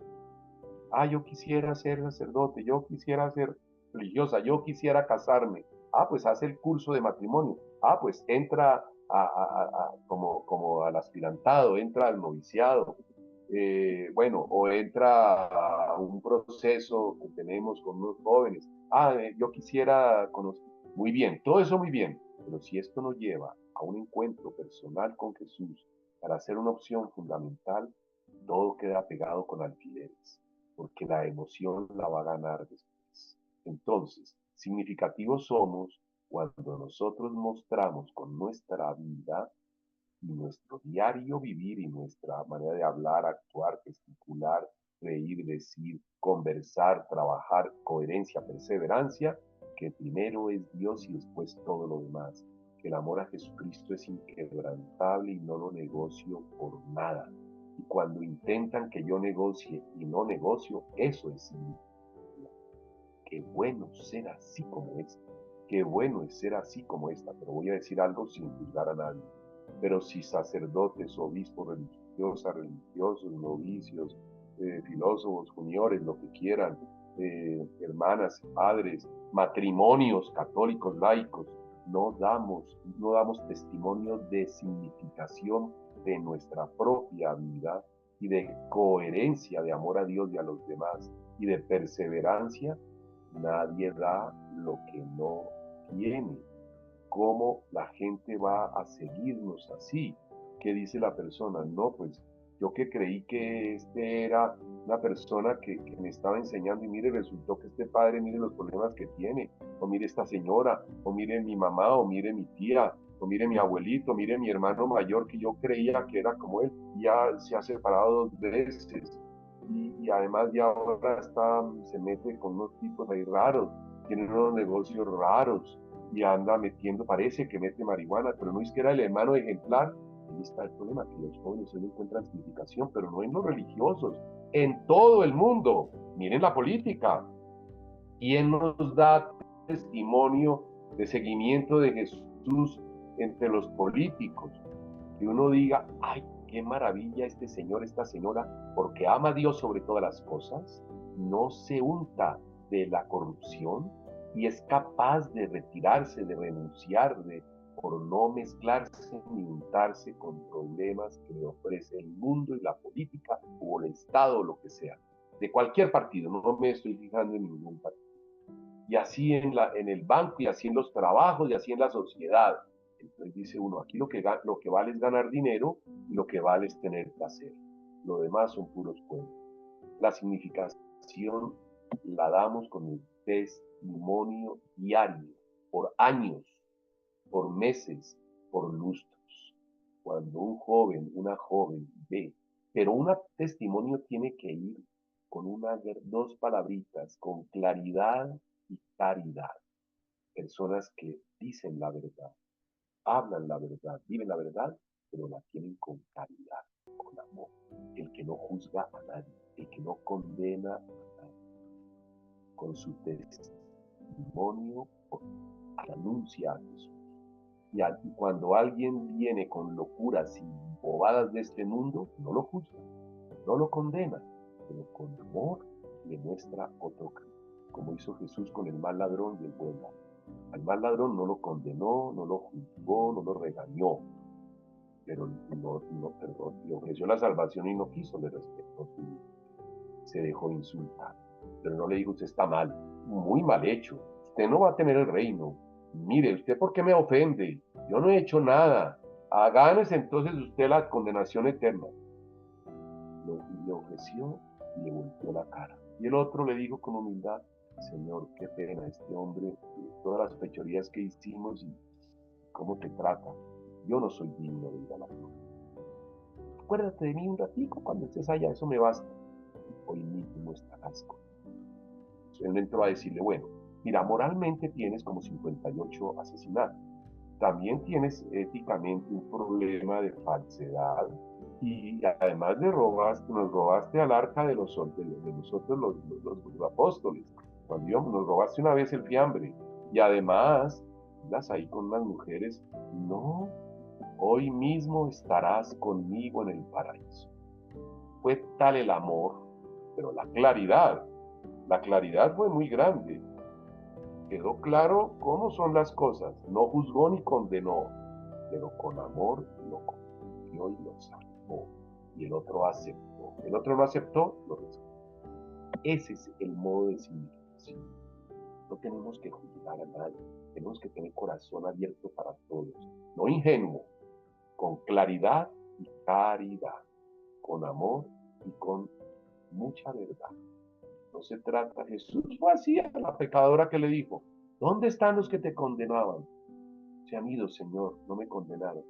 Ah, yo quisiera ser sacerdote, yo quisiera ser religiosa, yo quisiera casarme. Ah, pues hace el curso de matrimonio. Ah, pues entra como al aspirantado, entra al noviciado. Bueno, o entra a un proceso que tenemos con unos jóvenes. Ah, yo quisiera conocer. Muy bien, todo eso muy bien. Pero si esto nos lleva a un encuentro personal con Jesús para hacer una opción fundamental, todo queda pegado con alfileres porque la emoción la va a ganar después. Entonces, significativos somos cuando nosotros mostramos con nuestra vida y nuestro diario vivir y nuestra manera de hablar, actuar, gesticular, reír, decir, conversar, trabajar, coherencia, perseverancia, que primero es Dios y después todo lo demás. Que el amor a Jesucristo es inquebrantable y no lo negocio por nada. Y cuando intentan que yo negocie y no negocio, eso es significativo. Qué bueno ser así como es. Qué bueno es ser así como esta. Pero voy a decir algo sin juzgar a nadie. Pero si sacerdotes, obispos, religiosas, religiosos, novicios, filósofos, juniores, lo que quieran, hermanas, padres, matrimonios católicos, laicos, no damos testimonio de significación de nuestra propia vida y de coherencia de amor a Dios y a los demás y de perseverancia, nadie da lo que no tiene. ¿Cómo la gente va a seguirnos así? ¿Qué dice la persona? No, pues yo que creí que este era una persona que me estaba enseñando y mire, resultó que este padre, mire los problemas que tiene, o mire esta señora, o mire mi mamá, o mire mi tía, o mire mi abuelito, mire mi hermano mayor que yo creía que era como él, ya se ha separado 2 veces y además ya ahora se mete con unos tipos ahí raros, tiene unos negocios raros y anda metiendo, parece que mete marihuana, pero no es que era el hermano ejemplar. Ahí está el problema, que los jóvenes hoy no encuentran significación, pero no en los religiosos, en todo el mundo. Miren la política. ¿Quién nos da testimonio de seguimiento de Jesús entre los políticos? Que uno diga, ay, qué maravilla este señor, esta señora, porque ama a Dios sobre todas las cosas, no se unta de la corrupción y es capaz de retirarse, de renunciar, por no mezclarse ni untarse con problemas que le ofrece el mundo y la política o el Estado o lo que sea. De cualquier partido, no me estoy fijando en ningún partido. Y así en el banco, y así en los trabajos, y así en la sociedad. Entonces dice uno, aquí lo que vale es ganar dinero y lo que vale es tener placer. Lo demás son puros cuentos. La significación la damos con el testimonio diario, por años, por meses, por lustros. Cuando un joven, una joven ve, pero un testimonio tiene que ir con dos palabritas, con claridad y caridad. Personas que dicen la verdad, hablan la verdad, viven la verdad, pero la tienen con caridad, con amor. El que no juzga a nadie, el que no condena a nadie, con su testimonio anuncia a Jesús. Y cuando alguien viene con locuras y bobadas de este mundo, no lo juzga, no lo condena, pero con amor le muestra otro camino, como hizo Jesús con el mal ladrón y el buen ladrón. Al mal ladrón no lo condenó, no lo juzgó, no lo regañó, pero le ofreció la salvación y no quiso, le respetó su vida. Se dejó insultar, pero no le dijo: usted está mal, muy mal hecho, usted no va a tener el reino. Mire, ¿usted por qué me ofende? Yo no he hecho nada. Gánese entonces usted la condenación eterna. Le ofreció y le volteó la cara. Y el otro le dijo con humildad: Señor, qué pena este hombre, todas las fechorías que hicimos y cómo te trata. Yo no soy digno de ir a la gloria. Acuérdate de mí un ratico cuando estés allá, eso me basta. Hoy mismo estarás conmigo. Él entró a decirle: bueno, mira, moralmente tienes como 58 asesinatos. También tienes éticamente un problema de falsedad y además nos robaste al arca de nosotros los apóstoles. Cuando íbamos, nos robaste una vez el fiambre y además andas ahí con unas mujeres. No, hoy mismo estarás conmigo en el paraíso. Fue tal el amor, pero la claridad fue muy grande. Quedó claro cómo son las cosas. No juzgó ni condenó, pero con amor lo convirtió y lo salvó. Y el otro aceptó. El otro no aceptó, lo respetó. Ese es el modo de significación. No tenemos que juzgar a nadie. Tenemos que tener corazón abierto para todos. No ingenuo, con claridad y caridad. Con amor y con mucha verdad. No se trata, Jesús fue así a la pecadora que le dijo: ¿dónde están los que te condenaban? Se han ido, Señor, no me condenaron.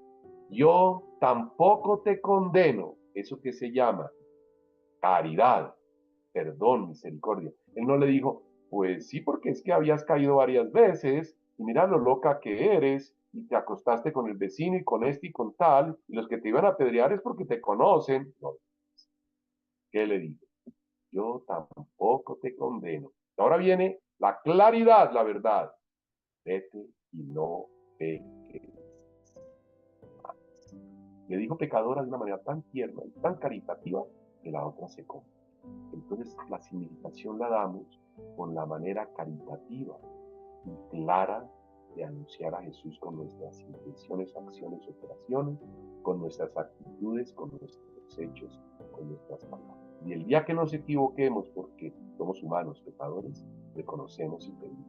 Yo tampoco te condeno. Eso que se llama caridad, perdón, misericordia. Él no le dijo: pues sí, porque es que habías caído varias veces y mira lo loca que eres y te acostaste con el vecino y con este y con tal, y los que te iban a apedrear es porque te conocen. No. ¿Qué le dijo? Yo tampoco te condeno. Ahora viene la claridad, la verdad. Vete y no peques más. Le dijo pecadora de una manera tan tierna y tan caritativa que la otra se come. Entonces la significación la damos con la manera caritativa y clara de anunciar a Jesús con nuestras intenciones, acciones, operaciones, con nuestras actitudes, con nuestros hechos, con nuestras palabras. Y el día que nos equivoquemos, porque somos humanos, pecadores, reconocemos y pedimos.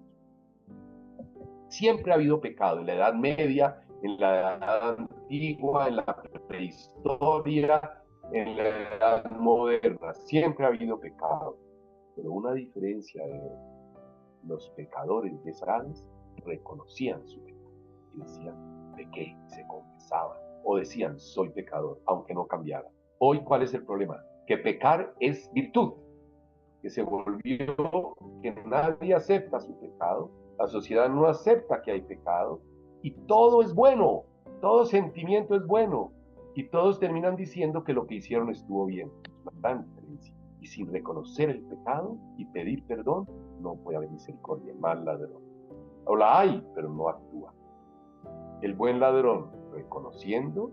Siempre ha habido pecado en la Edad Media, en la Edad Antigua, en la prehistoria, en la Edad Moderna. Siempre ha habido pecado. Pero una diferencia de los pecadores de esas edades reconocían su pecado y decían: pequé, se confesaban, o decían: soy pecador, aunque no cambiara. Hoy, ¿cuál es el problema? Que pecar es virtud, que se volvió que nadie acepta su pecado, la sociedad no acepta que hay pecado y todo es bueno, todo sentimiento es bueno y todos terminan diciendo que lo que hicieron estuvo bien. Es una gran diferencia. Y sin reconocer el pecado y pedir perdón, no puede haber misericordia. El mal ladrón, o la hay, pero no actúa. El buen ladrón, reconociendo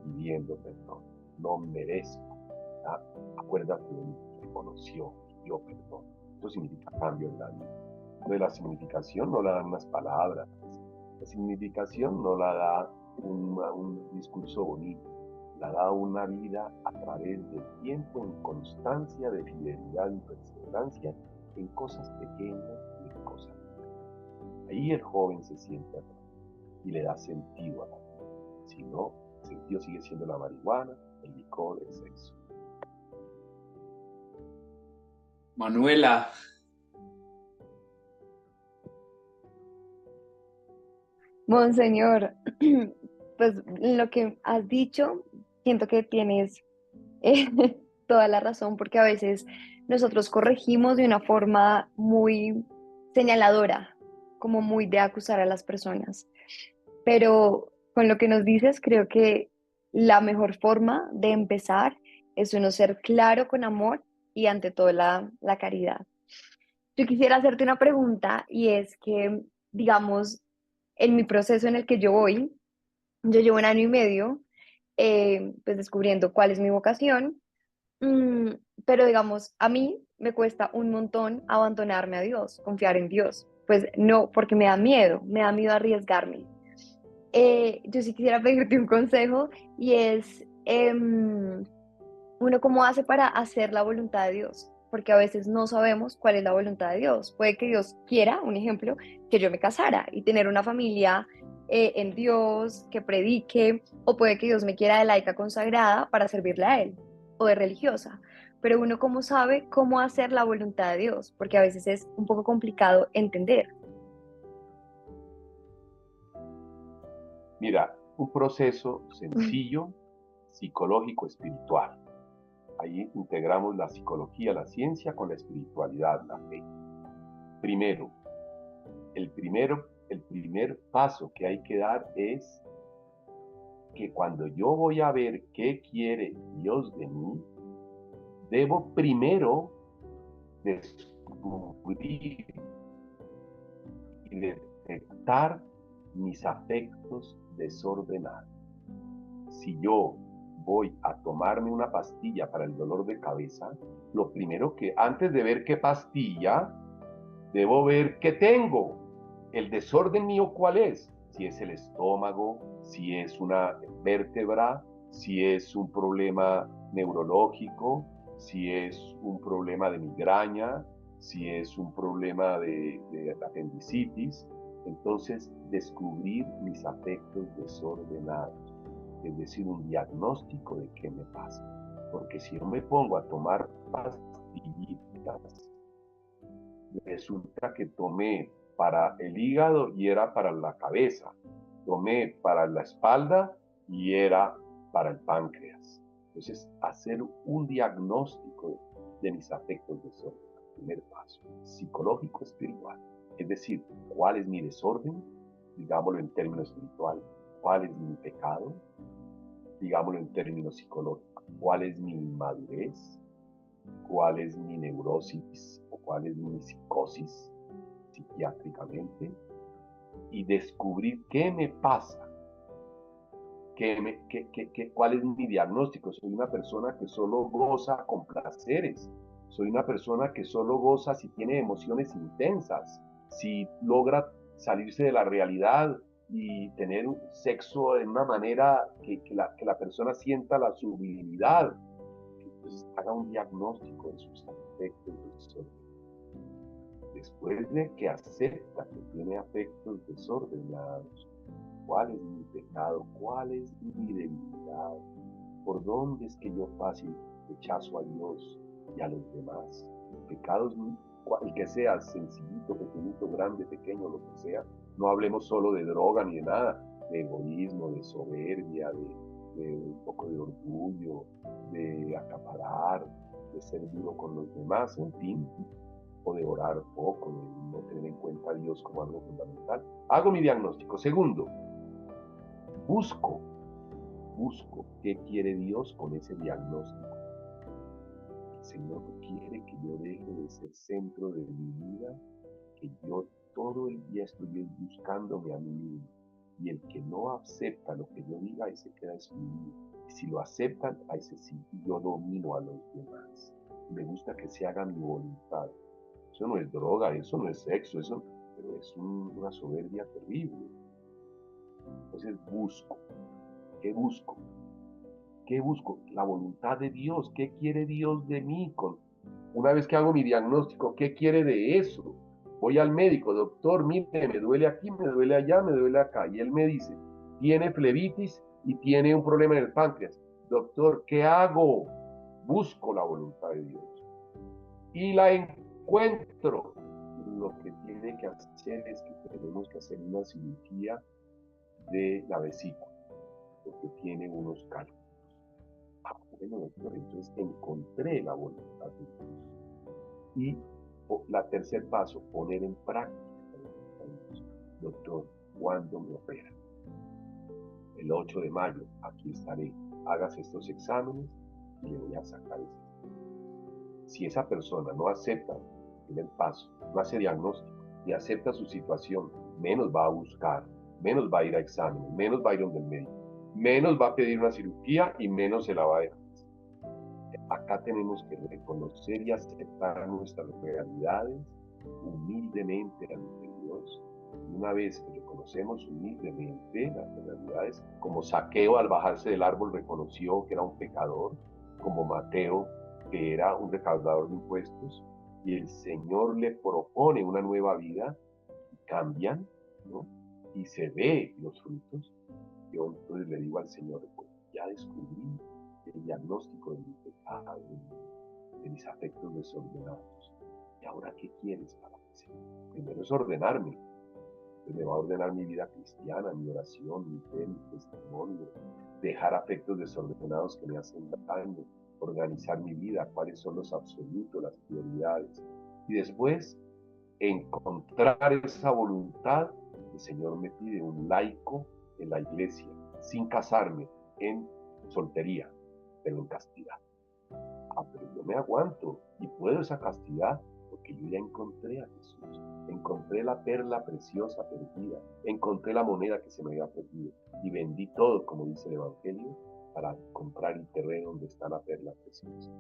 y pidiendo perdón. No merezco. Acuérdate de mí, reconoció, pidió perdón. Eso significa cambio en la vida. Entonces la significación no la dan unas palabras. La significación no la da un discurso bonito. La da una vida a través del tiempo, en constancia de fidelidad y perseverancia, en cosas pequeñas y en cosas grandes. Ahí el joven se siente atrás y le da sentido a la vida. Si no, el sentido sigue siendo la marihuana, el licor, el sexo. Manuela. Monseñor, pues lo que has dicho, siento que tienes toda la razón, porque a veces nosotros corregimos de una forma muy señaladora, como muy de acusar a las personas. Pero con lo que nos dices, creo que la mejor forma de empezar es uno ser claro con amor y ante todo la caridad. Yo quisiera hacerte una pregunta y es que, digamos, en mi proceso en el que yo voy, yo llevo 1 año y medio pues descubriendo cuál es mi vocación. Mm, pero digamos, a mí me cuesta un montón abandonarme a Dios, confiar en Dios. Pues no, porque me da miedo arriesgarme. Yo sí quisiera pedirte un consejo y es, uno cómo hace para hacer la voluntad de Dios, porque a veces no sabemos cuál es la voluntad de Dios. Puede que Dios quiera, un ejemplo, que yo me casara y tener una familia en Dios, que predique, o puede que Dios me quiera de laica consagrada para servirle a Él, o de religiosa. Pero uno cómo sabe cómo hacer la voluntad de Dios, porque a veces es un poco complicado entender. Mira, un proceso sencillo, psicológico, espiritual. Ahí integramos la psicología, la ciencia con la espiritualidad, la fe. Primero, el primer paso que hay que dar es que cuando yo voy a ver qué quiere Dios de mí, debo primero descubrir y detectar mis afectos desordenados. Si yo voy a tomarme una pastilla para el dolor de cabeza, lo primero que, antes de ver qué pastilla, debo ver qué tengo. El desorden mío, ¿cuál es? Si es el estómago, si es una vértebra, si es un problema neurológico, si es un problema de migraña, si es un problema de apendicitis. Entonces, descubrir mis afectos desordenados, es decir, un diagnóstico de qué me pasa. Porque si yo me pongo a tomar pastillitas, resulta que tomé para el hígado y era para la cabeza, tomé para la espalda y era para el páncreas. Entonces, hacer un diagnóstico de mis afectos de desorden, primer paso, psicológico espiritual, es decir, cuál es mi desorden, digámoslo en términos espirituales, cuál es mi pecado, digámoslo en términos psicológicos, cuál es mi inmadurez, cuál es mi neurosis o cuál es mi psicosis psiquiátricamente, y descubrir qué me pasa, cuál es mi diagnóstico. Soy una persona que solo goza con placeres, soy una persona que solo goza si tiene emociones intensas, si logra salirse de la realidad y tener un sexo de una manera que la persona sienta la subliminidad. Entonces haga un diagnóstico de sus afectos. Después de que acepta que tiene afectos desordenados, cuál es mi pecado, cuál es mi debilidad, por dónde es que yo fácil rechazo a Dios y a los demás. Pecados, el que sea, sencillito, pequeñito, grande, pequeño, lo que sea. No hablemos solo de droga ni de nada, de egoísmo, de soberbia, de un poco de orgullo, de acaparar, de ser duro con los demás, en fin, o de orar poco, de no tener en cuenta a Dios como algo fundamental. Hago mi diagnóstico. Segundo, busco, busco qué quiere Dios con ese diagnóstico. El Señor quiere que yo deje de ser centro de mi vida, que yo todo el día estoy buscándome a mí mismo. Y el que no acepta lo que yo diga, ese queda excluido. Y si lo aceptan, a ese sí, yo domino a los demás. Me gusta que se haga mi voluntad. Eso no es droga, eso no es sexo, eso, pero es una soberbia terrible. Entonces busco. ¿Qué busco? ¿Qué busco? La voluntad de Dios. ¿Qué quiere Dios de mí? Una vez que hago mi diagnóstico, ¿qué quiere de eso? Voy al médico, doctor, mire, me duele aquí, me duele allá, me duele acá. Y él me dice, tiene flebitis y tiene un problema en el páncreas. Doctor, ¿qué hago? Busco la voluntad de Dios. Y la encuentro. Lo que tiene que hacer es que tenemos que hacer una cirugía de la vesícula, porque tiene unos cálculos. Bueno, doctor, entonces encontré la voluntad de Dios. Y la tercer paso, poner en práctica. Doctor, ¿cuándo me opera? El 8 de mayo, aquí estaré. Hágase estos exámenes y le voy a sacar esto. Si esa persona no acepta el primer paso, no hace diagnóstico y acepta su situación, menos va a buscar, menos va a ir a exámenes, menos va a ir donde el médico, menos va a pedir una cirugía y menos se la va a dejar. Acá tenemos que reconocer y aceptar nuestras realidades humildemente ante Dios. Una vez que reconocemos humildemente las realidades, como Zaqueo al bajarse del árbol reconoció que era un pecador, como Mateo que era un recaudador de impuestos, y el Señor le propone una nueva vida, y cambian, ¿no? Y se ve los frutos. Yo entonces le digo al Señor, pues ya descubrí el diagnóstico de mi pecado, de mis afectos desordenados. ¿Y ahora qué quieres para mí, Señor? Primero es ordenarme. Pues me va a ordenar mi vida cristiana, mi oración, mi fe, mi testimonio, dejar afectos desordenados que me hacen daño, organizar mi vida, cuáles son los absolutos, las prioridades. Y después, encontrar esa voluntad, el Señor me pide un laico en la iglesia, sin casarme, en soltería, pero en castidad. Pero yo me aguanto y puedo esa castidad porque yo ya encontré a Jesús. Encontré la perla preciosa perdida, encontré la moneda que se me había perdido y vendí todo, como dice el Evangelio, para comprar el terreno donde está la perla preciosa.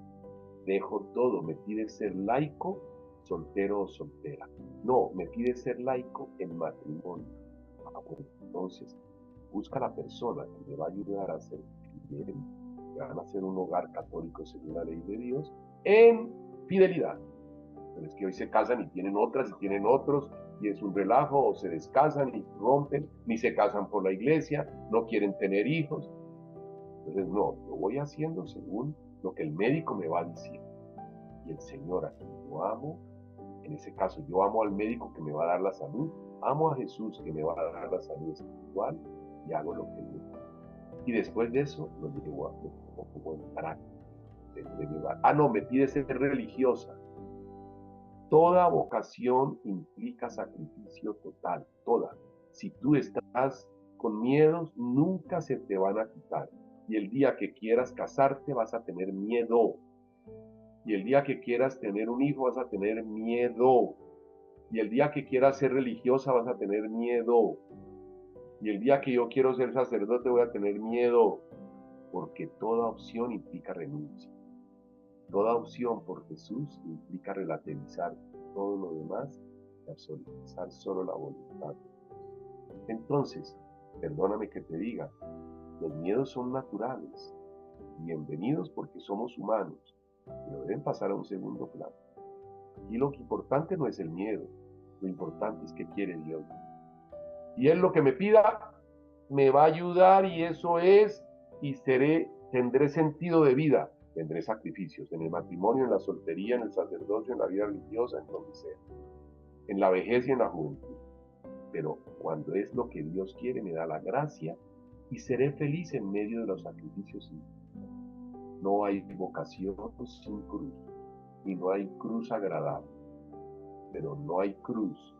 Dejo todo, me pide ser laico, soltero o soltera. No, me pide ser laico en matrimonio. Bueno, entonces, busca la persona que me va a ayudar a ser fiel, que van a ser un hogar católico según la ley de Dios, en fidelidad. Pero es que hoy se casan y tienen otras y tienen otros, y es un relajo, o se descasan y rompen, ni se casan por la iglesia, no quieren tener hijos. Entonces, no, lo voy haciendo según lo que el médico me va diciendo. Y el Señor a quien yo amo, en ese caso yo amo al médico que me va a dar la salud, amo a Jesús que me va a dar la salud espiritual, y hago lo que Él me pide. Y después de eso, lo llevo a poco en práctica. No, me pide ser religiosa. Toda vocación implica sacrificio total, toda. Si tú estás con miedos, nunca se te van a quitar. Y el día que quieras casarte, vas a tener miedo. Y el día que quieras tener un hijo, vas a tener miedo. Y el día que quieras ser religiosa, vas a tener miedo. Y el día que yo quiero ser sacerdote, voy a tener miedo. Porque toda opción implica renuncia. Toda opción por Jesús implica relativizar todo lo demás y absolutizar solo la voluntad. Entonces, perdóname que te diga, los miedos son naturales, bienvenidos porque somos humanos, pero deben pasar a un segundo plano. Aquí lo importante no es el miedo, lo importante es qué quiere Dios. Y Él lo que me pida me va a ayudar, y eso es, y tendré sentido de vida. Tendré sacrificios en el matrimonio, en la soltería, en el sacerdocio, en la vida religiosa, en donde sea, en la vejez y en la juventud. Pero cuando es lo que Dios quiere, me da la gracia y seré feliz en medio de los sacrificios. No hay vocación sin cruz, y no hay cruz agradable, pero no hay cruz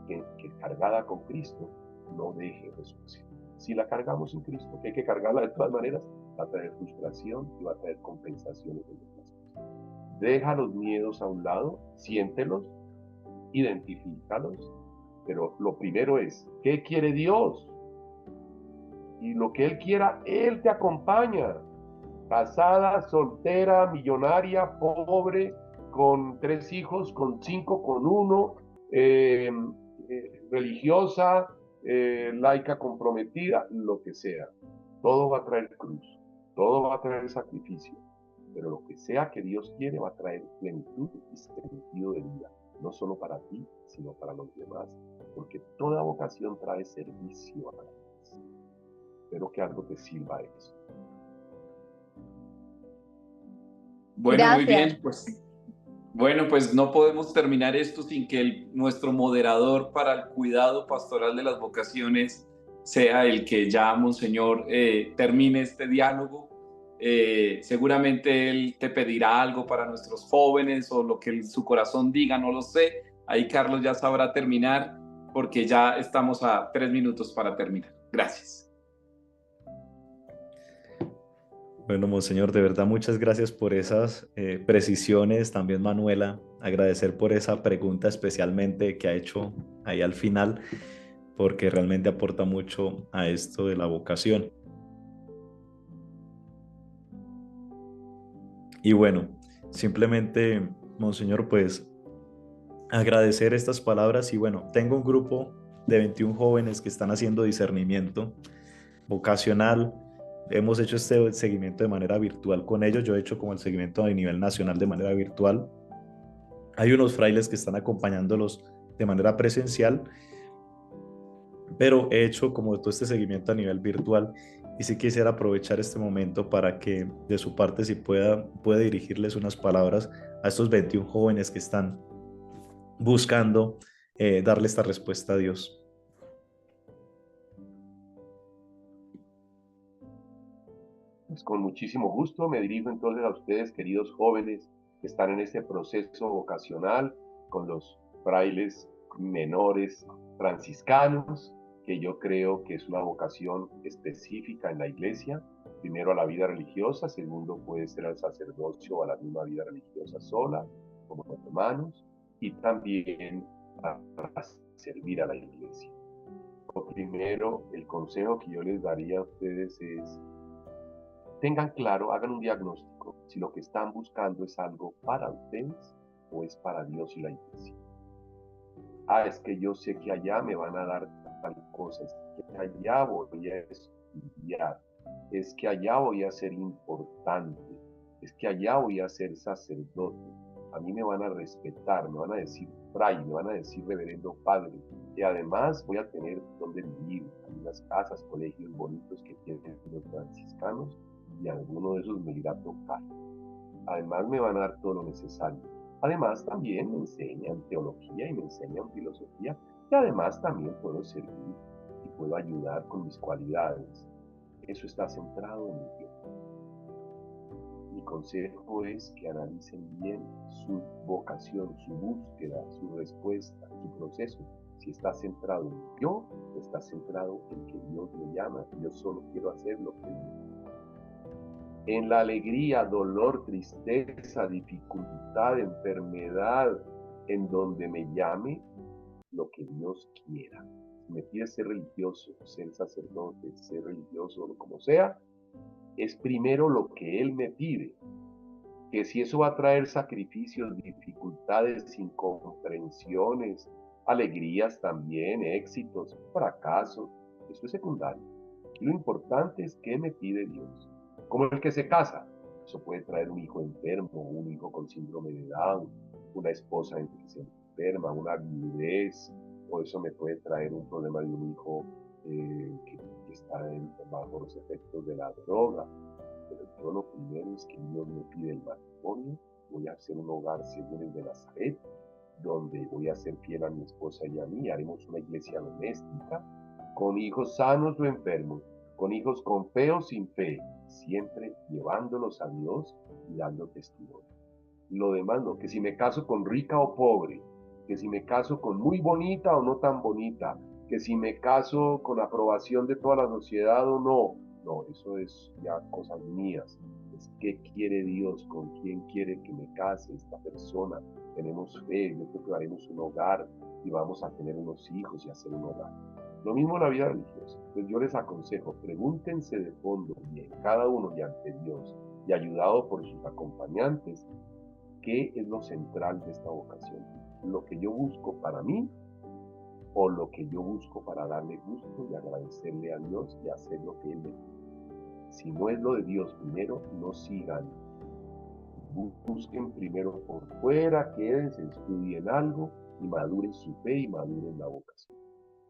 que cargada con Cristo no deje resurrección. Si la cargamos en Cristo, que hay que cargarla de todas maneras, va a traer frustración y va a traer compensaciones de otras cosas. Deja los miedos a un lado, siéntelos, identifícalos, pero lo primero es, ¿qué quiere Dios? Y lo que Él quiera, Él te acompaña. Casada, soltera, millonaria, pobre, con 3 hijos, con 5, con 1, religiosa, laica comprometida, lo que sea. Todo va a traer cruz, todo va a traer sacrificio, pero lo que sea que Dios quiere va a traer plenitud y sentido de vida, no solo para ti, sino para los demás, porque toda vocación trae servicio a la demás. Espero que algo te sirva a eso. Bueno, Gracias. muy bien, pues bueno, pues no podemos terminar esto sin que nuestro moderador para el cuidado pastoral de las vocaciones sea el que ya, Monseñor, termine este diálogo. Seguramente él te pedirá algo para nuestros jóvenes o lo que su corazón diga, no lo sé. Ahí Carlos ya sabrá terminar porque ya estamos a 3 minutos para terminar. Gracias. Bueno, Monseñor, de verdad muchas gracias por esas precisiones. También Manuela, agradecer por esa pregunta especialmente que ha hecho ahí al final, porque realmente aporta mucho a esto de la vocación. Y bueno, simplemente, Monseñor, pues agradecer estas palabras y bueno, tengo un grupo de 21 jóvenes que están haciendo discernimiento vocacional. Hemos hecho este seguimiento de manera virtual con ellos. Yo he hecho como el seguimiento a nivel nacional de manera virtual. Hay unos frailes que están acompañándolos de manera presencial, pero he hecho como todo este seguimiento a nivel virtual y sí quisiera aprovechar este momento para que de su parte si pueda dirigirles unas palabras a estos 21 jóvenes que están buscando darle esta respuesta a Dios. Pues con muchísimo gusto me dirijo entonces a ustedes, queridos jóvenes, que están en este proceso vocacional con los frailes menores franciscanos, que yo creo que es una vocación específica en la iglesia. Primero a la vida religiosa, segundo puede ser al sacerdocio o a la misma vida religiosa sola, como hermanos, y también a servir a la iglesia. Lo primero, el consejo que yo les daría a ustedes es: tengan claro, hagan un diagnóstico si lo que están buscando es algo para ustedes o es para Dios y la iglesia. Es que yo sé que allá me van a dar tal cosa, es que allá voy a estudiar, es que allá voy a ser importante, es que allá voy a ser sacerdote, a mí me van a respetar, me van a decir fray, me van a decir reverendo padre, y además voy a tener donde vivir, hay unas casas, colegios bonitos que tienen los franciscanos, y alguno de esos me irá a tocar. Además me van a dar todo lo necesario. Además también me enseñan teología y me enseñan filosofía, y además también puedo servir y puedo ayudar con mis cualidades. Eso está centrado en Dios. Mi consejo es que analicen bien su vocación, su búsqueda, su respuesta, su proceso. Si está centrado en yo, o está centrado en que Dios me llama. Yo solo quiero hacer lo que Dios. En la alegría, dolor, tristeza, dificultad, enfermedad, en donde me llame, lo que Dios quiera. Si me pide ser religioso, ser sacerdote, ser religioso, o como sea, es primero lo que Él me pide. Que si eso va a traer sacrificios, dificultades, incomprensiones, alegrías también, éxitos, fracasos, eso es secundario. Lo importante es qué me pide Dios. Como el que se casa, eso puede traer un hijo enfermo, un hijo con síndrome de Down, una esposa que se enferma, una viudez, o eso me puede traer un problema de un hijo que está bajo los efectos de la droga. Pero yo lo primero es que Dios me pide el matrimonio, voy a hacer un hogar según el de Nazaret, donde voy a ser fiel a mi esposa y a mí, haremos una iglesia doméstica, con hijos sanos o enfermos, con hijos con fe o sin fe, siempre llevándolos a Dios y dando testimonio. Lo demás no, que si me caso con rica o pobre, que si me caso con muy bonita o no tan bonita, que si me caso con aprobación de toda la sociedad o no. No, eso es ya cosas mías. Es qué quiere Dios, con quién quiere que me case esta persona. Tenemos fe, yo creo que haremos un hogar y vamos a tener unos hijos y hacer un hogar. Lo mismo en la vida religiosa. Pues yo les aconsejo, pregúntense de fondo bien, cada uno y ante Dios, y ayudado por sus acompañantes, ¿qué es lo central de esta vocación? ¿Lo que yo busco para mí o lo que yo busco para darle gusto y agradecerle a Dios y hacer lo que Él me pide? Si no es lo de Dios primero, no sigan. Busquen primero por fuera, quédense, estudien algo y maduren su fe y maduren la vocación.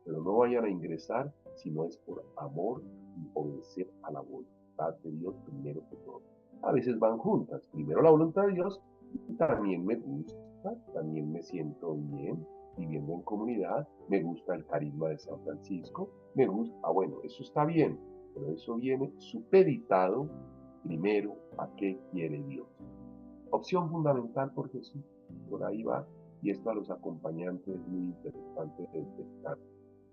Pero no vayan a ingresar si no es por amor y obedecer a la voluntad de Dios primero que todo. A veces van juntas, primero la voluntad de Dios y también me gusta, también me siento bien viviendo en comunidad, me gusta el carisma de San Francisco, me gusta, bueno, eso está bien, pero eso viene supeditado primero a qué quiere Dios. Opción fundamental por Jesús, por ahí va, y esto a los acompañantes es muy interesante de detectar.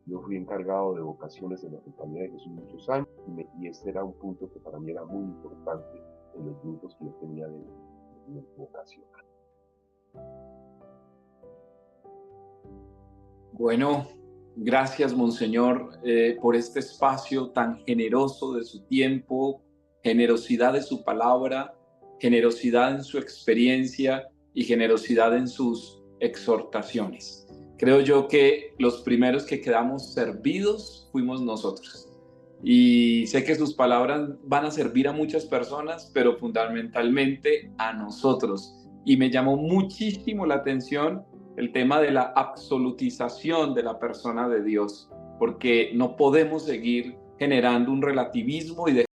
Yo fui encargado de vocaciones en la Compañía de Jesús muchos años y este era un punto que para mí era muy importante en los grupos que yo tenía de vocacional. Bueno, gracias, Monseñor, por este espacio tan generoso de su tiempo, generosidad de su palabra, generosidad en su experiencia y generosidad en sus exhortaciones. Creo yo que los primeros que quedamos servidos fuimos nosotros. Y sé que sus palabras van a servir a muchas personas, pero fundamentalmente a nosotros. Y me llamó muchísimo la atención el tema de la absolutización de la persona de Dios, porque no podemos seguir generando un relativismo y